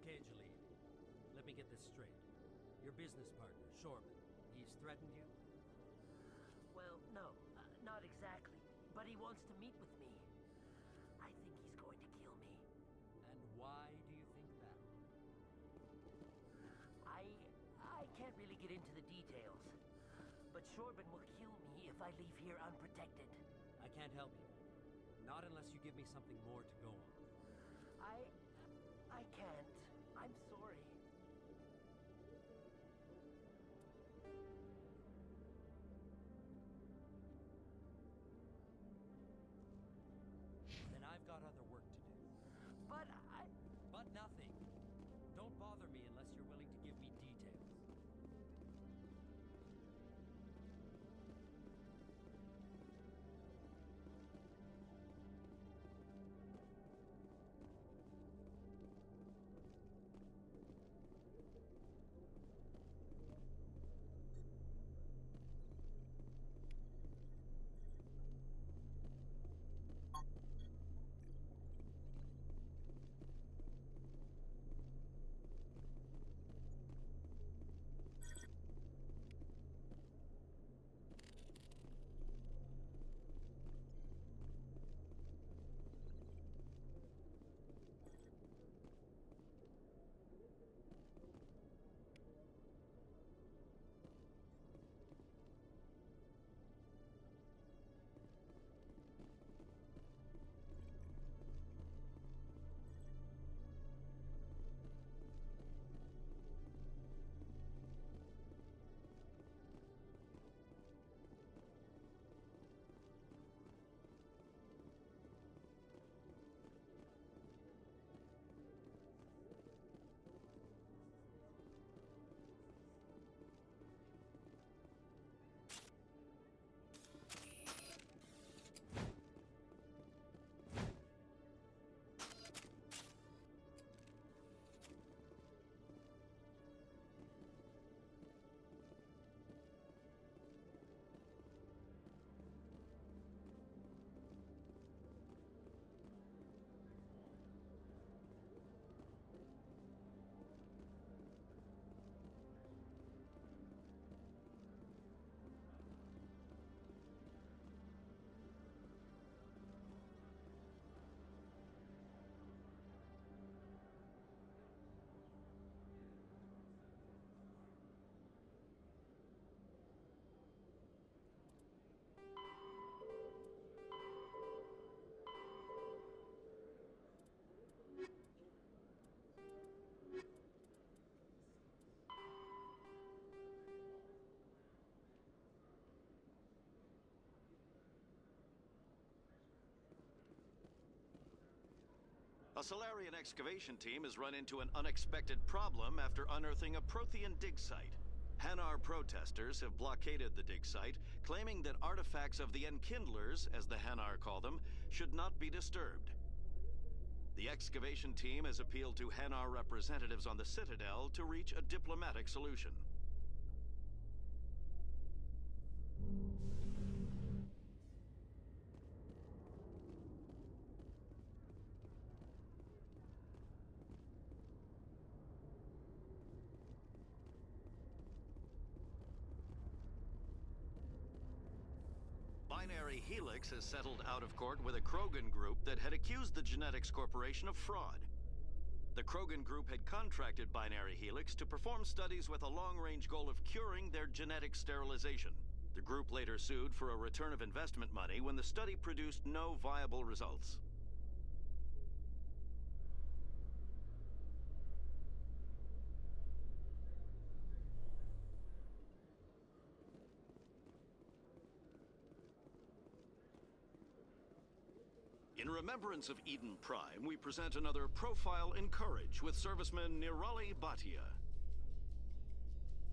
Okay, Jalene. Let me get this straight. Your business partner, Chorban, he's threatened you? Well, no, not exactly. But he wants to meet with me. I think he's going to kill me. And why do you think that? I can't really get into the details. But Chorban will kill me if I leave here unprotected. I can't help you. Not unless you give me something more to go on. I can't. I'm sorry. Then I've got other work to do. But But nothing. Don't bother me unless you're willing to give me details. A Salarian excavation team has run into an unexpected problem after unearthing a Prothean dig site. Hanar protesters have blockaded the dig site, claiming that artifacts of the Enkindlers, as the Hanar call them, should not be disturbed. The excavation team has appealed to Hanar representatives on the Citadel to reach a diplomatic solution. Binary Helix has settled out of court with a Krogan group that had accused the Genetics Corporation of fraud. The Krogan group had contracted Binary Helix to perform studies with a long-range goal of curing their genetic sterilization. The group later sued for a return of investment money when the study produced no viable results. In remembrance of Eden Prime, we present another profile in courage with serviceman Nirali Bhatia.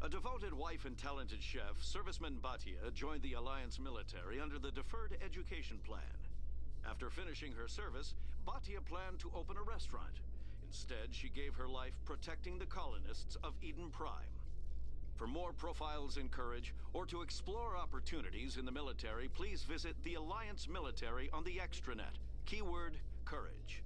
A devoted wife and talented chef, serviceman Bhatia joined the Alliance military under the Deferred Education Plan. After finishing her service, Bhatia planned to open a restaurant. Instead, she gave her life protecting the colonists of Eden Prime. For more profiles in courage, or to explore opportunities in the military, please visit the Alliance military on the extranet. Keyword, courage.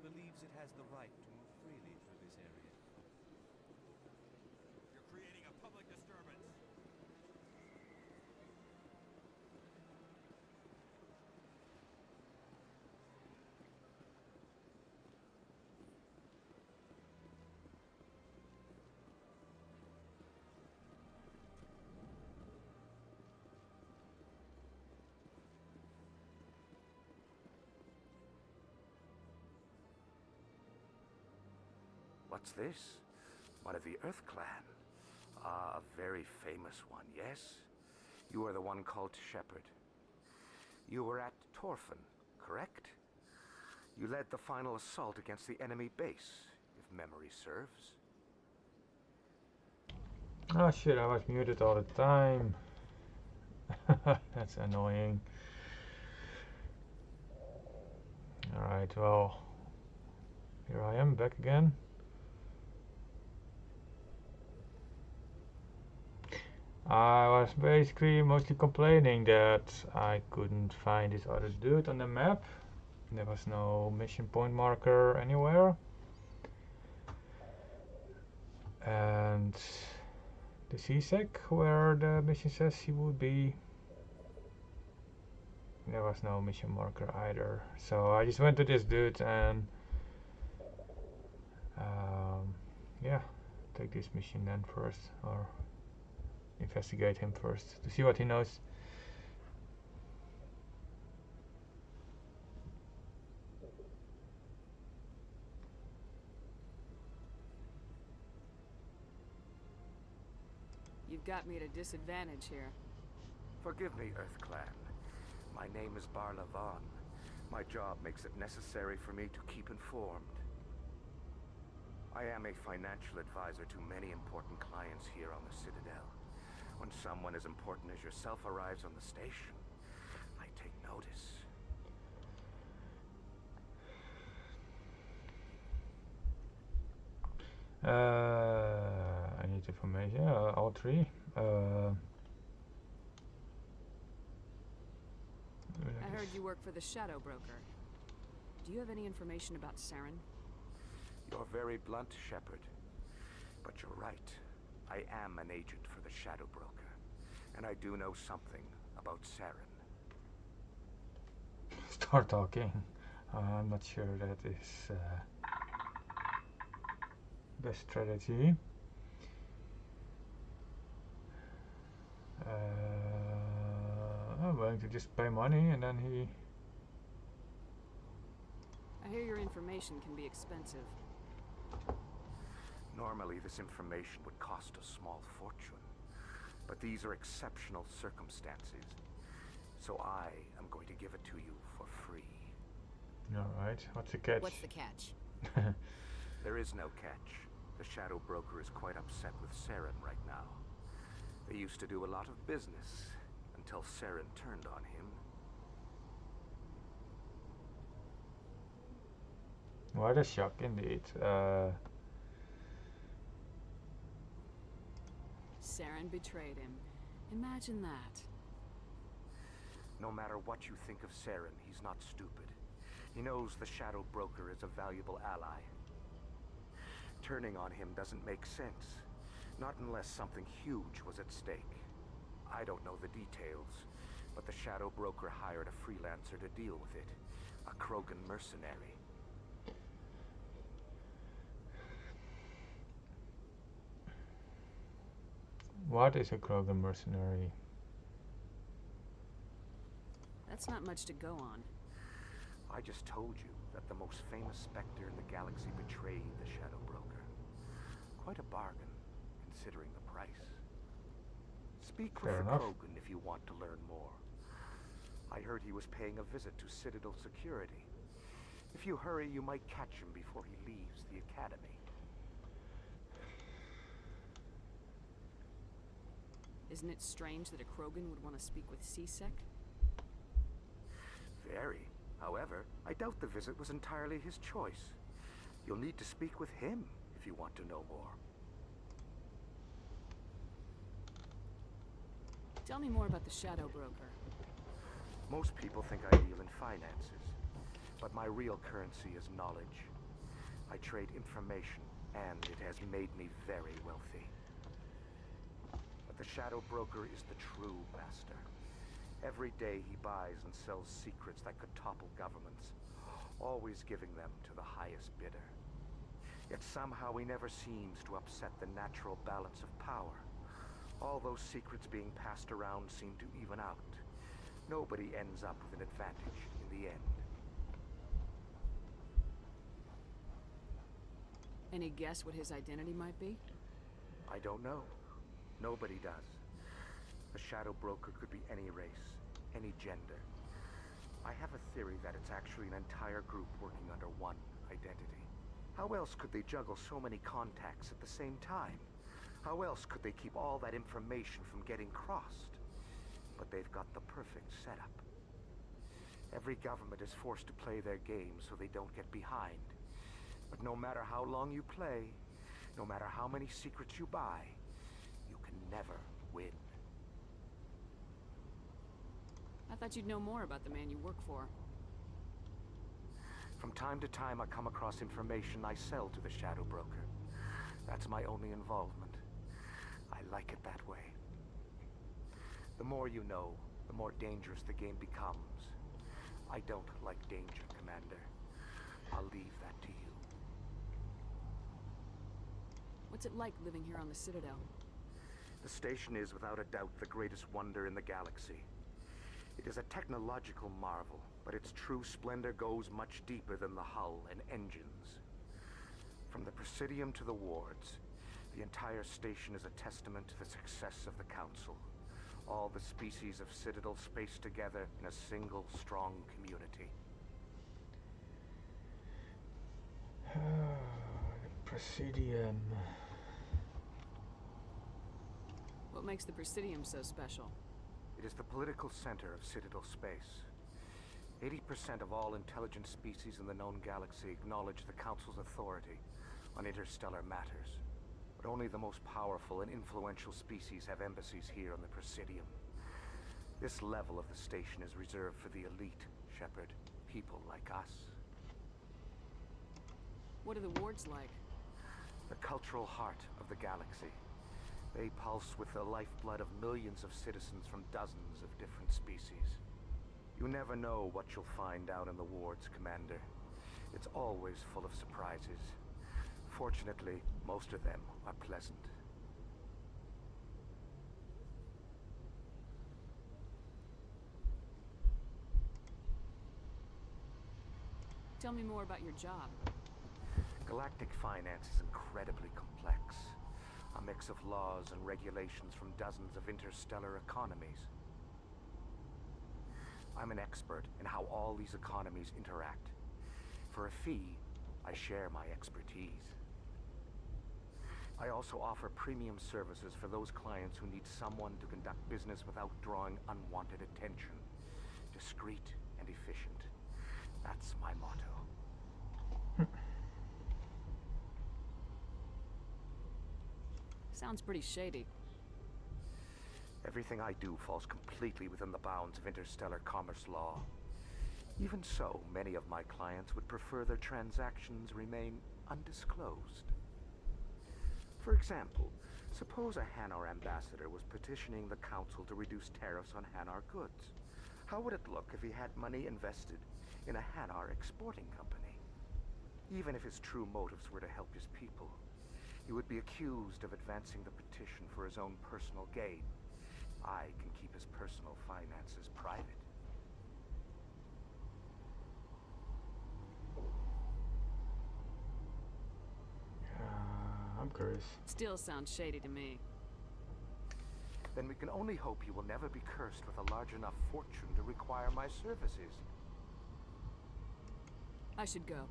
Believes it has the right to move freely through this area. You're creating a public disturbance. What's this? One of the Earth Clan. Ah, a very famous one, yes? You are the one called Shepard. You were at Torfan, correct? You led the final assault against the enemy base, if memory serves. Oh shit, I was muted all the time. That's annoying. Alright, well, here I am back again. I was basically mostly complaining that I couldn't find this other dude on the map. There was no mission point marker anywhere. And the CSEC, where the mission says he would be, there was no mission marker either. So I just went to this dude and yeah, take this mission then first, or investigate him first to see what he knows. You've got me at a disadvantage here. Forgive me, Earth Clan. My name is Barla Vaughn. My job makes it necessary for me to keep informed. I am a financial advisor to many important clients here on the Citadel. When someone as important as yourself arrives on the station, I take notice. I need information. All three. I heard you work for the Shadow Broker. Do you have any information about Saren? You're very blunt, Shepard. But you're right. I am an agent for the Shadow Broker. And I do know something about Saren. Start talking. I'm not sure that is best strategy. I'm willing to just pay money and then he... I hear your information can be expensive. Normally, this information would cost a small fortune. But these are exceptional circumstances. So I am going to give it to you for free. Alright, what's the catch? What's the catch? There is no catch. The Shadow Broker is quite upset with Saren right now. They used to do a lot of business until Saren turned on him. What a shock indeed. Saren betrayed him. Imagine that. No matter what you think of Saren, he's not stupid. He knows the Shadow Broker is a valuable ally. Turning on him doesn't make sense. Not unless something huge was at stake. I don't know the details, but the Shadow Broker hired a freelancer to deal with it. A Krogan mercenary. What is a Krogan mercenary? That's not much to go on. I just told you that the most famous spectre in the galaxy betrayed the Shadow Broker. Quite a bargain, considering the price. Speak with the Krogan if you want to learn more. I heard he was paying a visit to Citadel security. If you hurry, you might catch him before he leaves the academy. Isn't it strange that a Krogan would want to speak with C-Sec? Very. However, I doubt the visit was entirely his choice. You'll need to speak with him if you want to know more. Tell me more about the Shadow Broker. Most people think I deal in finances, but my real currency is knowledge. I trade information, and it has made me very wealthy. But the Shadow Broker is the true master. Every day he buys and sells secrets that could topple governments, always giving them to the highest bidder. Yet somehow he never seems to upset the natural balance of power. All those secrets being passed around seem to even out. Nobody ends up with an advantage in the end. Any guess what his identity might be? I don't know. Nobody does. The Shadow Broker could be any race, any gender. I have a theory that it's actually an entire group working under one identity. How else could they juggle so many contacts at the same time? How else could they keep all that information from getting crossed? But they've got the perfect setup. Every government is forced to play their game so they don't get behind. But no matter how long you play, no matter how many secrets you buy, you can never win. I thought you'd know more about the man you work for. From time to time, I come across information I sell to the Shadow Broker. That's my only involvement. I like it that way. The more you know, the more dangerous the game becomes. I don't like danger, Commander. I'll leave that to you. What's it like living here on the Citadel? The station is, without a doubt, the greatest wonder in the galaxy. It is a technological marvel, but its true splendor goes much deeper than the hull and engines. From the Presidium to the wards, the entire station is a testament to the success of the Council. All the species of Citadel spaced together in a single, strong community. Presidium. What makes the Presidium so special? It is the political center of Citadel space. 80% of all intelligent species in the known galaxy acknowledge the Council's authority on interstellar matters. But only the most powerful and influential species have embassies here on the Presidium. This level of the station is reserved for the elite, Shepard. People like us. What are the wards like? The cultural heart of the galaxy. They pulse with the lifeblood of millions of citizens from dozens of different species. You never know what you'll find out in the wards, Commander. It's always full of surprises. Fortunately, most of them are pleasant. Tell me more about your job. Galactic finance is incredibly complex. A mix of laws and regulations from dozens of interstellar economies. I'm an expert in how all these economies interact. For a fee, I share my expertise. I also offer premium services for those clients who need someone to conduct business without drawing unwanted attention. Discreet and efficient. That's my motto. Sounds pretty shady. Everything I do falls completely within the bounds of interstellar commerce law. Even so, many of my clients would prefer their transactions remain undisclosed. For example, suppose a Hanar ambassador was petitioning the Council to reduce tariffs on Hanar goods. How would it look if he had money invested in a Hanar exporting company? Even if his true motives were to help his people, he would be accused of advancing the petition for his own personal gain. I can keep his personal finances private. I'm curious. Still sounds shady to me. Then we can only hope you will never be cursed with a large enough fortune to require my services. I should go.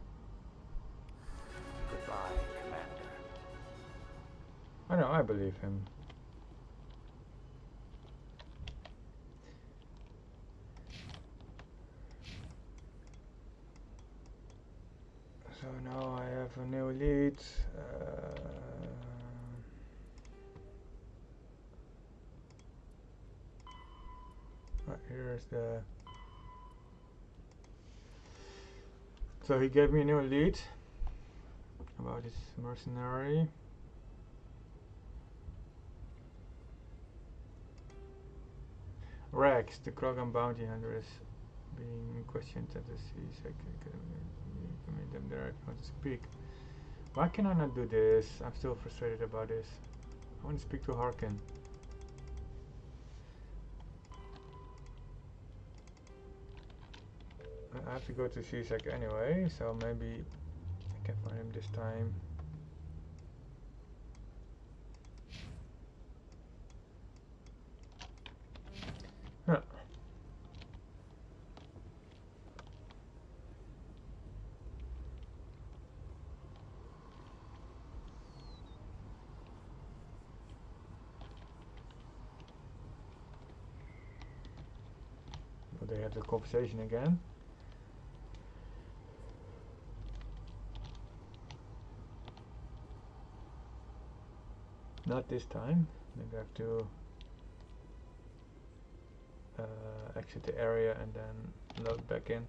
Goodbye, Commander. I know, I believe him. So now I have a new lead. Here's the... So he gave me a new lead about this mercenary. Wrex, the Chorban bounty hunter, is being questioned at the CSEC. Commit them there if you want to speak. Why can I not do this? I'm still frustrated about this. I want to speak to Harkin. I have to go to CSEC anyway, so maybe I can find him this time. Huh. But they had the conversation again. Not this time. Maybe I have to exit the area and then load back in.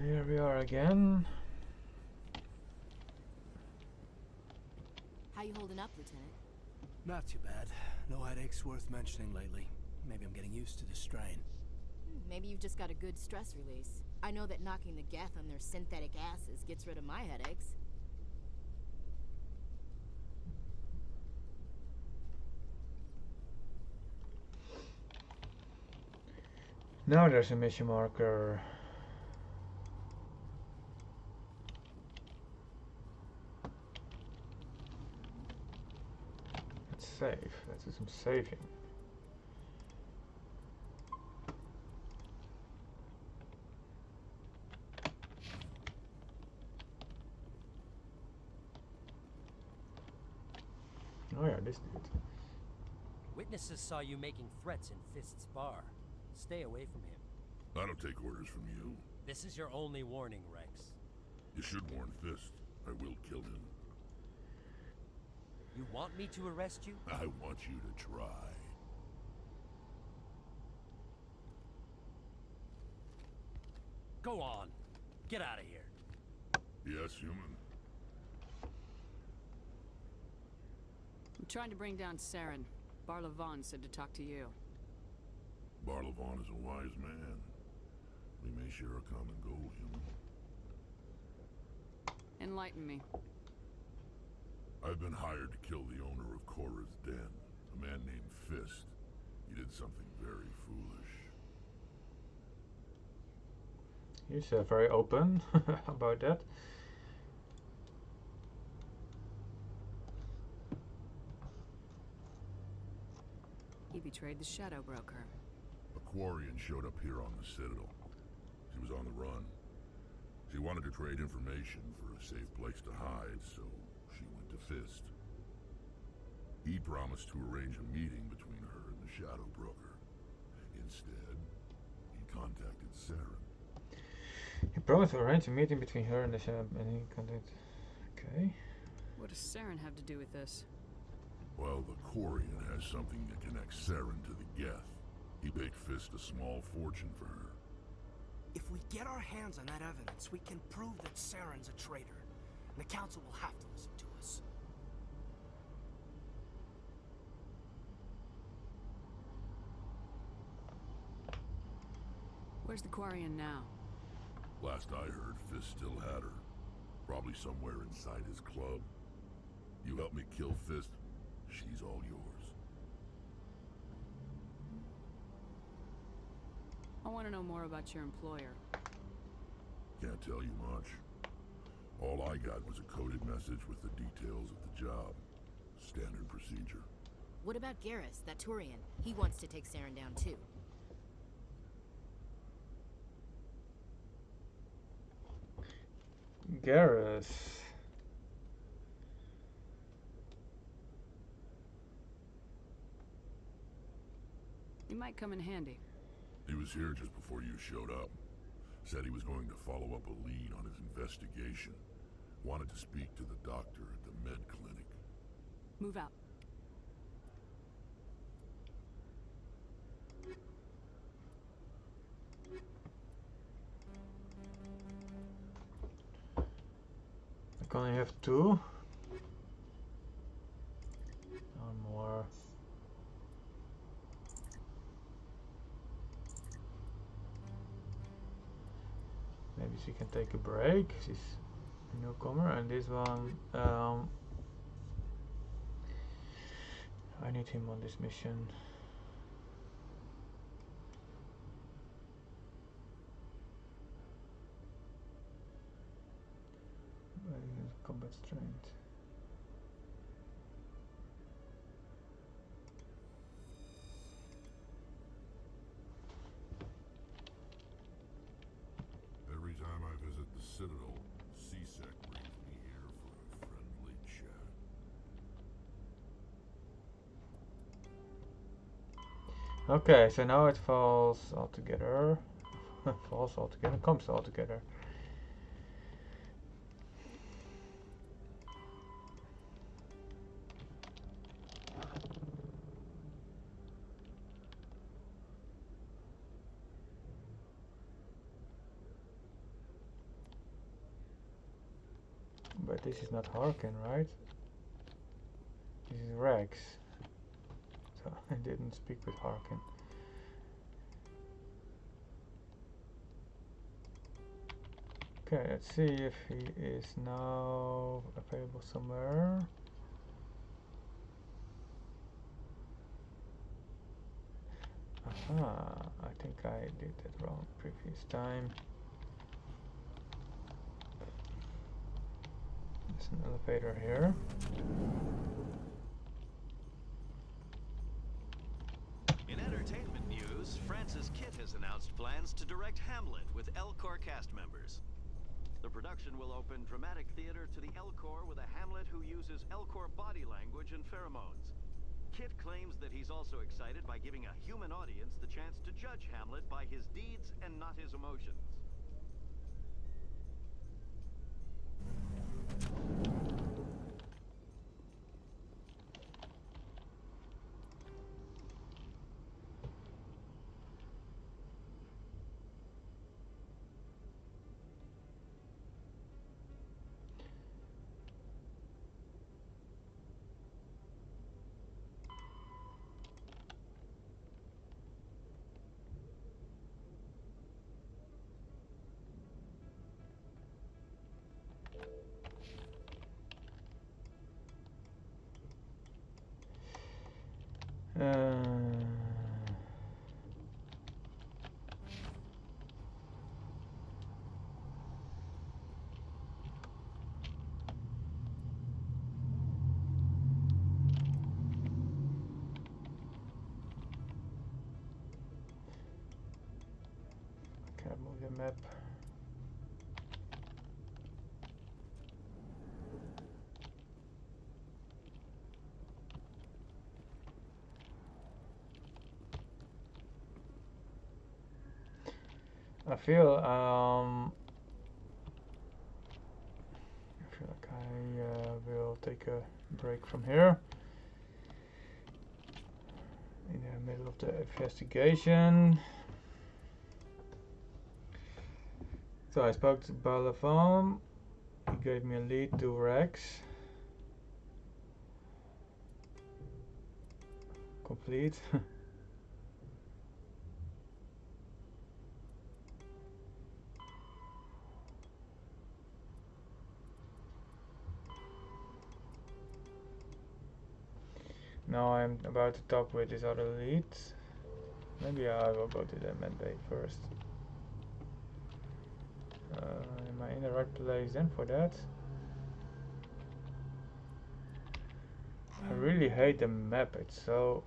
Here we are again. How you holding up, Lieutenant? Not too bad. No headaches worth mentioning lately. Maybe I'm getting used to the strain. Maybe you've just got a good stress release. I know that knocking the Geth on their synthetic asses gets rid of my headaches. Now there's a mission marker. Let's save. Let's do some saving. Oh yeah, this dude. Witnesses saw you making threats in Fist's bar. Stay away from him. I don't take orders from you. This is your only warning, Wrex. You should warn Fist. I will kill him. You want me to arrest you? I want you to try. Go on. Get out of here. Yes, human. I'm trying to bring down Saren. Barla said to talk to you. Barla is a wise man. We may share a common goal, human. Enlighten me. I've been hired to kill the owner of Korra's Den, a man named Fist. He did something very foolish. He's very open about that. He betrayed the Shadow Broker. A Quarian showed up here on the Citadel. She was on the run. She wanted to trade information for a safe place to hide, so she went to Fist. He promised to arrange a meeting between her and the Shadow Broker. Instead, he contacted Saren. He promised to arrange a meeting between her and the Shadow, and he contacted... Okay. What does Saren have to do with this? Well, the Quarian has something that connects Saren to the Geth. He paid Fist a small fortune for her. If we get our hands on that evidence, we can prove that Saren's a traitor. And the council will have to listen to us. Where's the Quarian now? Last I heard, Fist still had her. Probably somewhere inside his club. You help me kill Fist, she's all yours. I want to know more about your employer. Can't tell you much. All I got was a coded message with the details of the job. Standard procedure. What about Garrus, that Turian? He wants to take Saren down too. Garrus. He might come in handy. He was here just before you showed up. Said he was going to follow up a lead on his investigation. Wanted to speak to the doctor at the med clinic. Move out. I can only have two. One more. Maybe she can take a break. She's a newcomer, and this one, I need him on this mission. Combat strength. Every time I visit the Citadel, C-Sec brings me here for a friendly chat. Okay, so now it falls all together. Falls all together, comes all together. But this is not Harkin, right? This is Wrex. So I didn't speak with Harkin. Okay, let's see if he is now available somewhere. Aha, I think I did that wrong previous time. There's an elevator here. In entertainment news, Francis Kitt has announced plans to direct Hamlet with Elcor cast members. The production will open dramatic theater to the Elcor with a Hamlet who uses Elcor body language and pheromones. Kitt claims that he's also excited by giving a human audience the chance to judge Hamlet by his deeds and not his emotions. Can't move the map. I feel like I will take a break from here. In the middle of the investigation. So I spoke to Barla. He gave me a lead to Wrex. Complete. Now I'm about to talk with this other lead. Maybe I will go to the medbay first. Am I in the right place then for that? I really hate the map, it's so...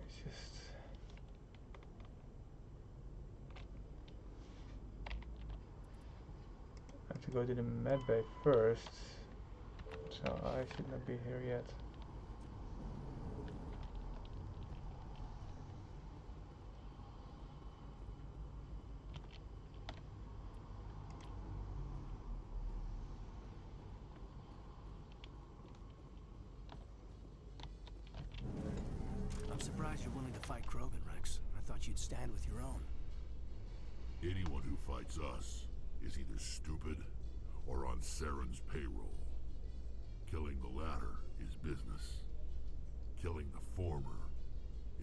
It's just... I have to go to the medbay first. So I should not be here yet. I'm surprised you're willing to fight Krogan, Wrex. I thought you'd stand with your own. Anyone who fights us is either stupid or on Saren's payroll. Killing the latter is business. Killing the former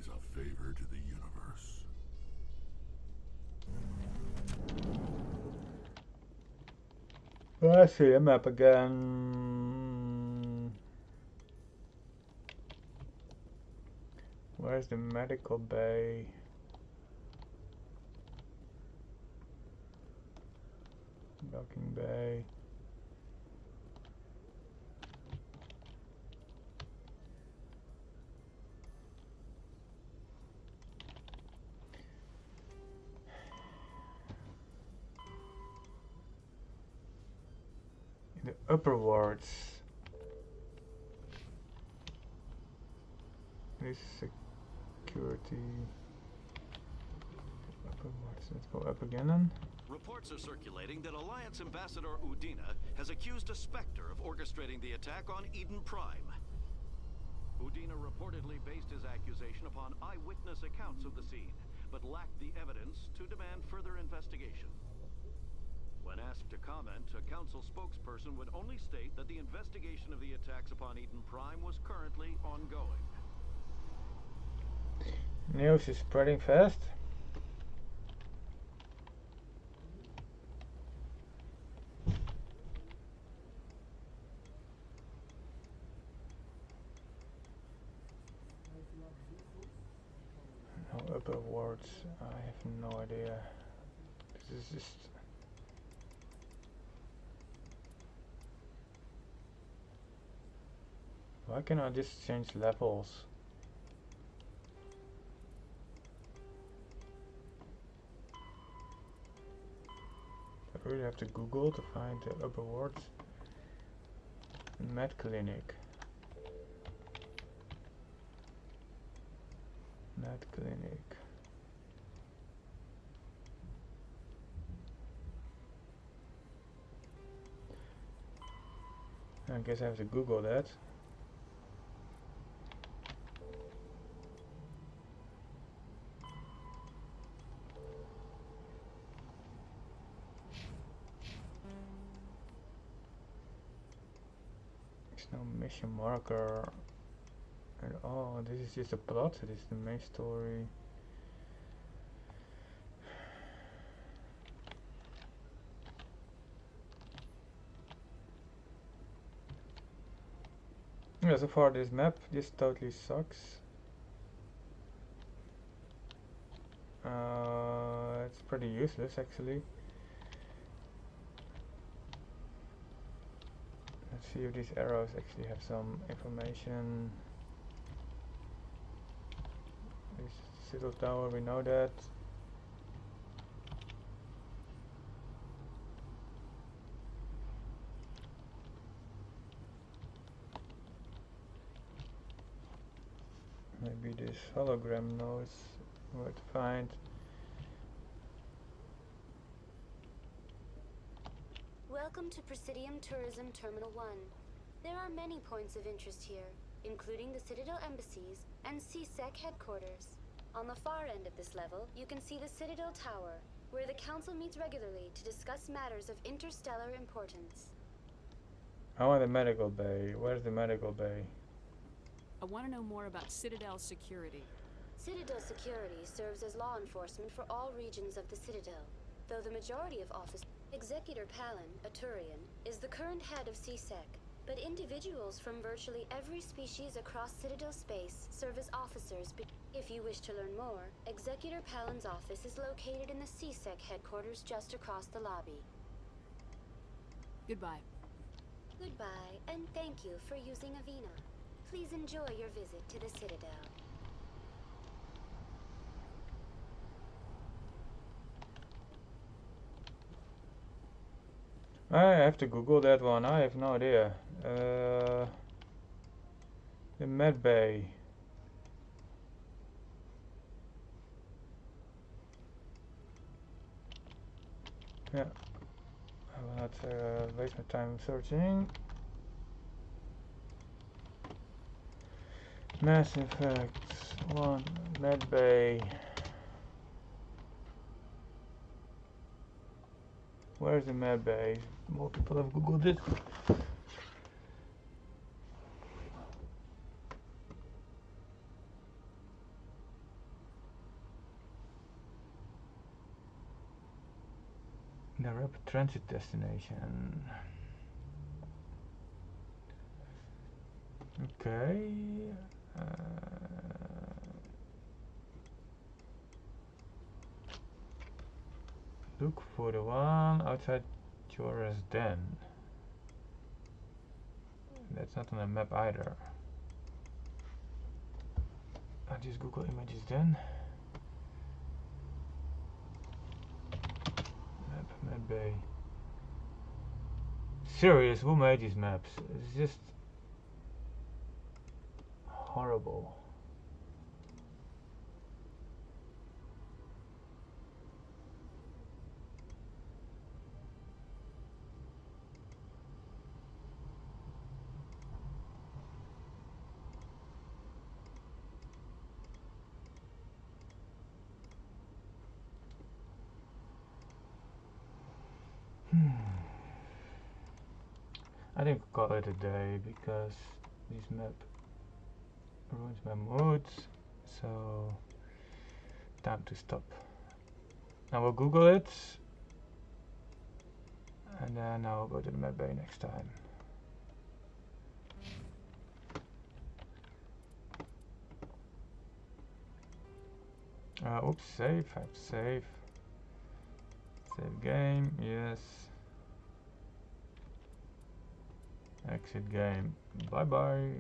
is a favor to the universe. I see a map again. Where's the medical bay? Docking bay. In the upper wards. This security. Upper wards. Let's go up again then. Reports are circulating that Alliance Ambassador Udina has accused a spectre of orchestrating the attack on Eden Prime. Udina reportedly based his accusation upon eyewitness accounts of the scene, but lacked the evidence to demand further investigation. When asked to comment, a council spokesperson would only state that the investigation of the attacks upon Eden Prime was currently ongoing. News is spreading fast. upper wards? I have no idea. This is just... Why can't I just change levels? I really have to Google to find the upper wards. Med clinic. Med clinic. I guess I have to Google that. There's no mission marker at all. This is just a plot. This is the main story. Yeah, so far this map just totally sucks. It's pretty useless actually. Let's see if these arrows actually have some information. This Citadel tower, we know that. Maybe this hologram knows where to find. Welcome to Presidium Tourism Terminal 1. There are many points of interest here, including the Citadel embassies and CSEC headquarters. On the far end of this level, you can see the Citadel Tower, where the Council meets regularly to discuss matters of interstellar importance. I want the medical bay. Where's the medical bay? I want to know more about Citadel security. Citadel security serves as law enforcement for all regions of the Citadel, though the majority of office... Executor Calyn, a Turian, is the current head of CSEC, but individuals from virtually every species across Citadel space serve as officers. If you wish to learn more, Executor Calyn's office is located in the CSEC headquarters just across the lobby. Goodbye. Goodbye, and thank you for using Avina. Please enjoy your visit to the Citadel. I have to Google that one. I have no idea. The medbay. Yeah. I will not waste my time searching. Mass Effect 1 medbay. Where's the medbay? More people have googled it. The rapid transit destination. Okay. Look for the one outside Jorah's den. That's not on the map either. I just Google images then. Map bay. Serious, who made these maps? It's just horrible. I think I'll call it a day because this map ruins my mood, so time to stop. I will Google it and then I will go to the map bay next time. Oops, save. I have to save. Save game. Yes. Exit game. Bye bye.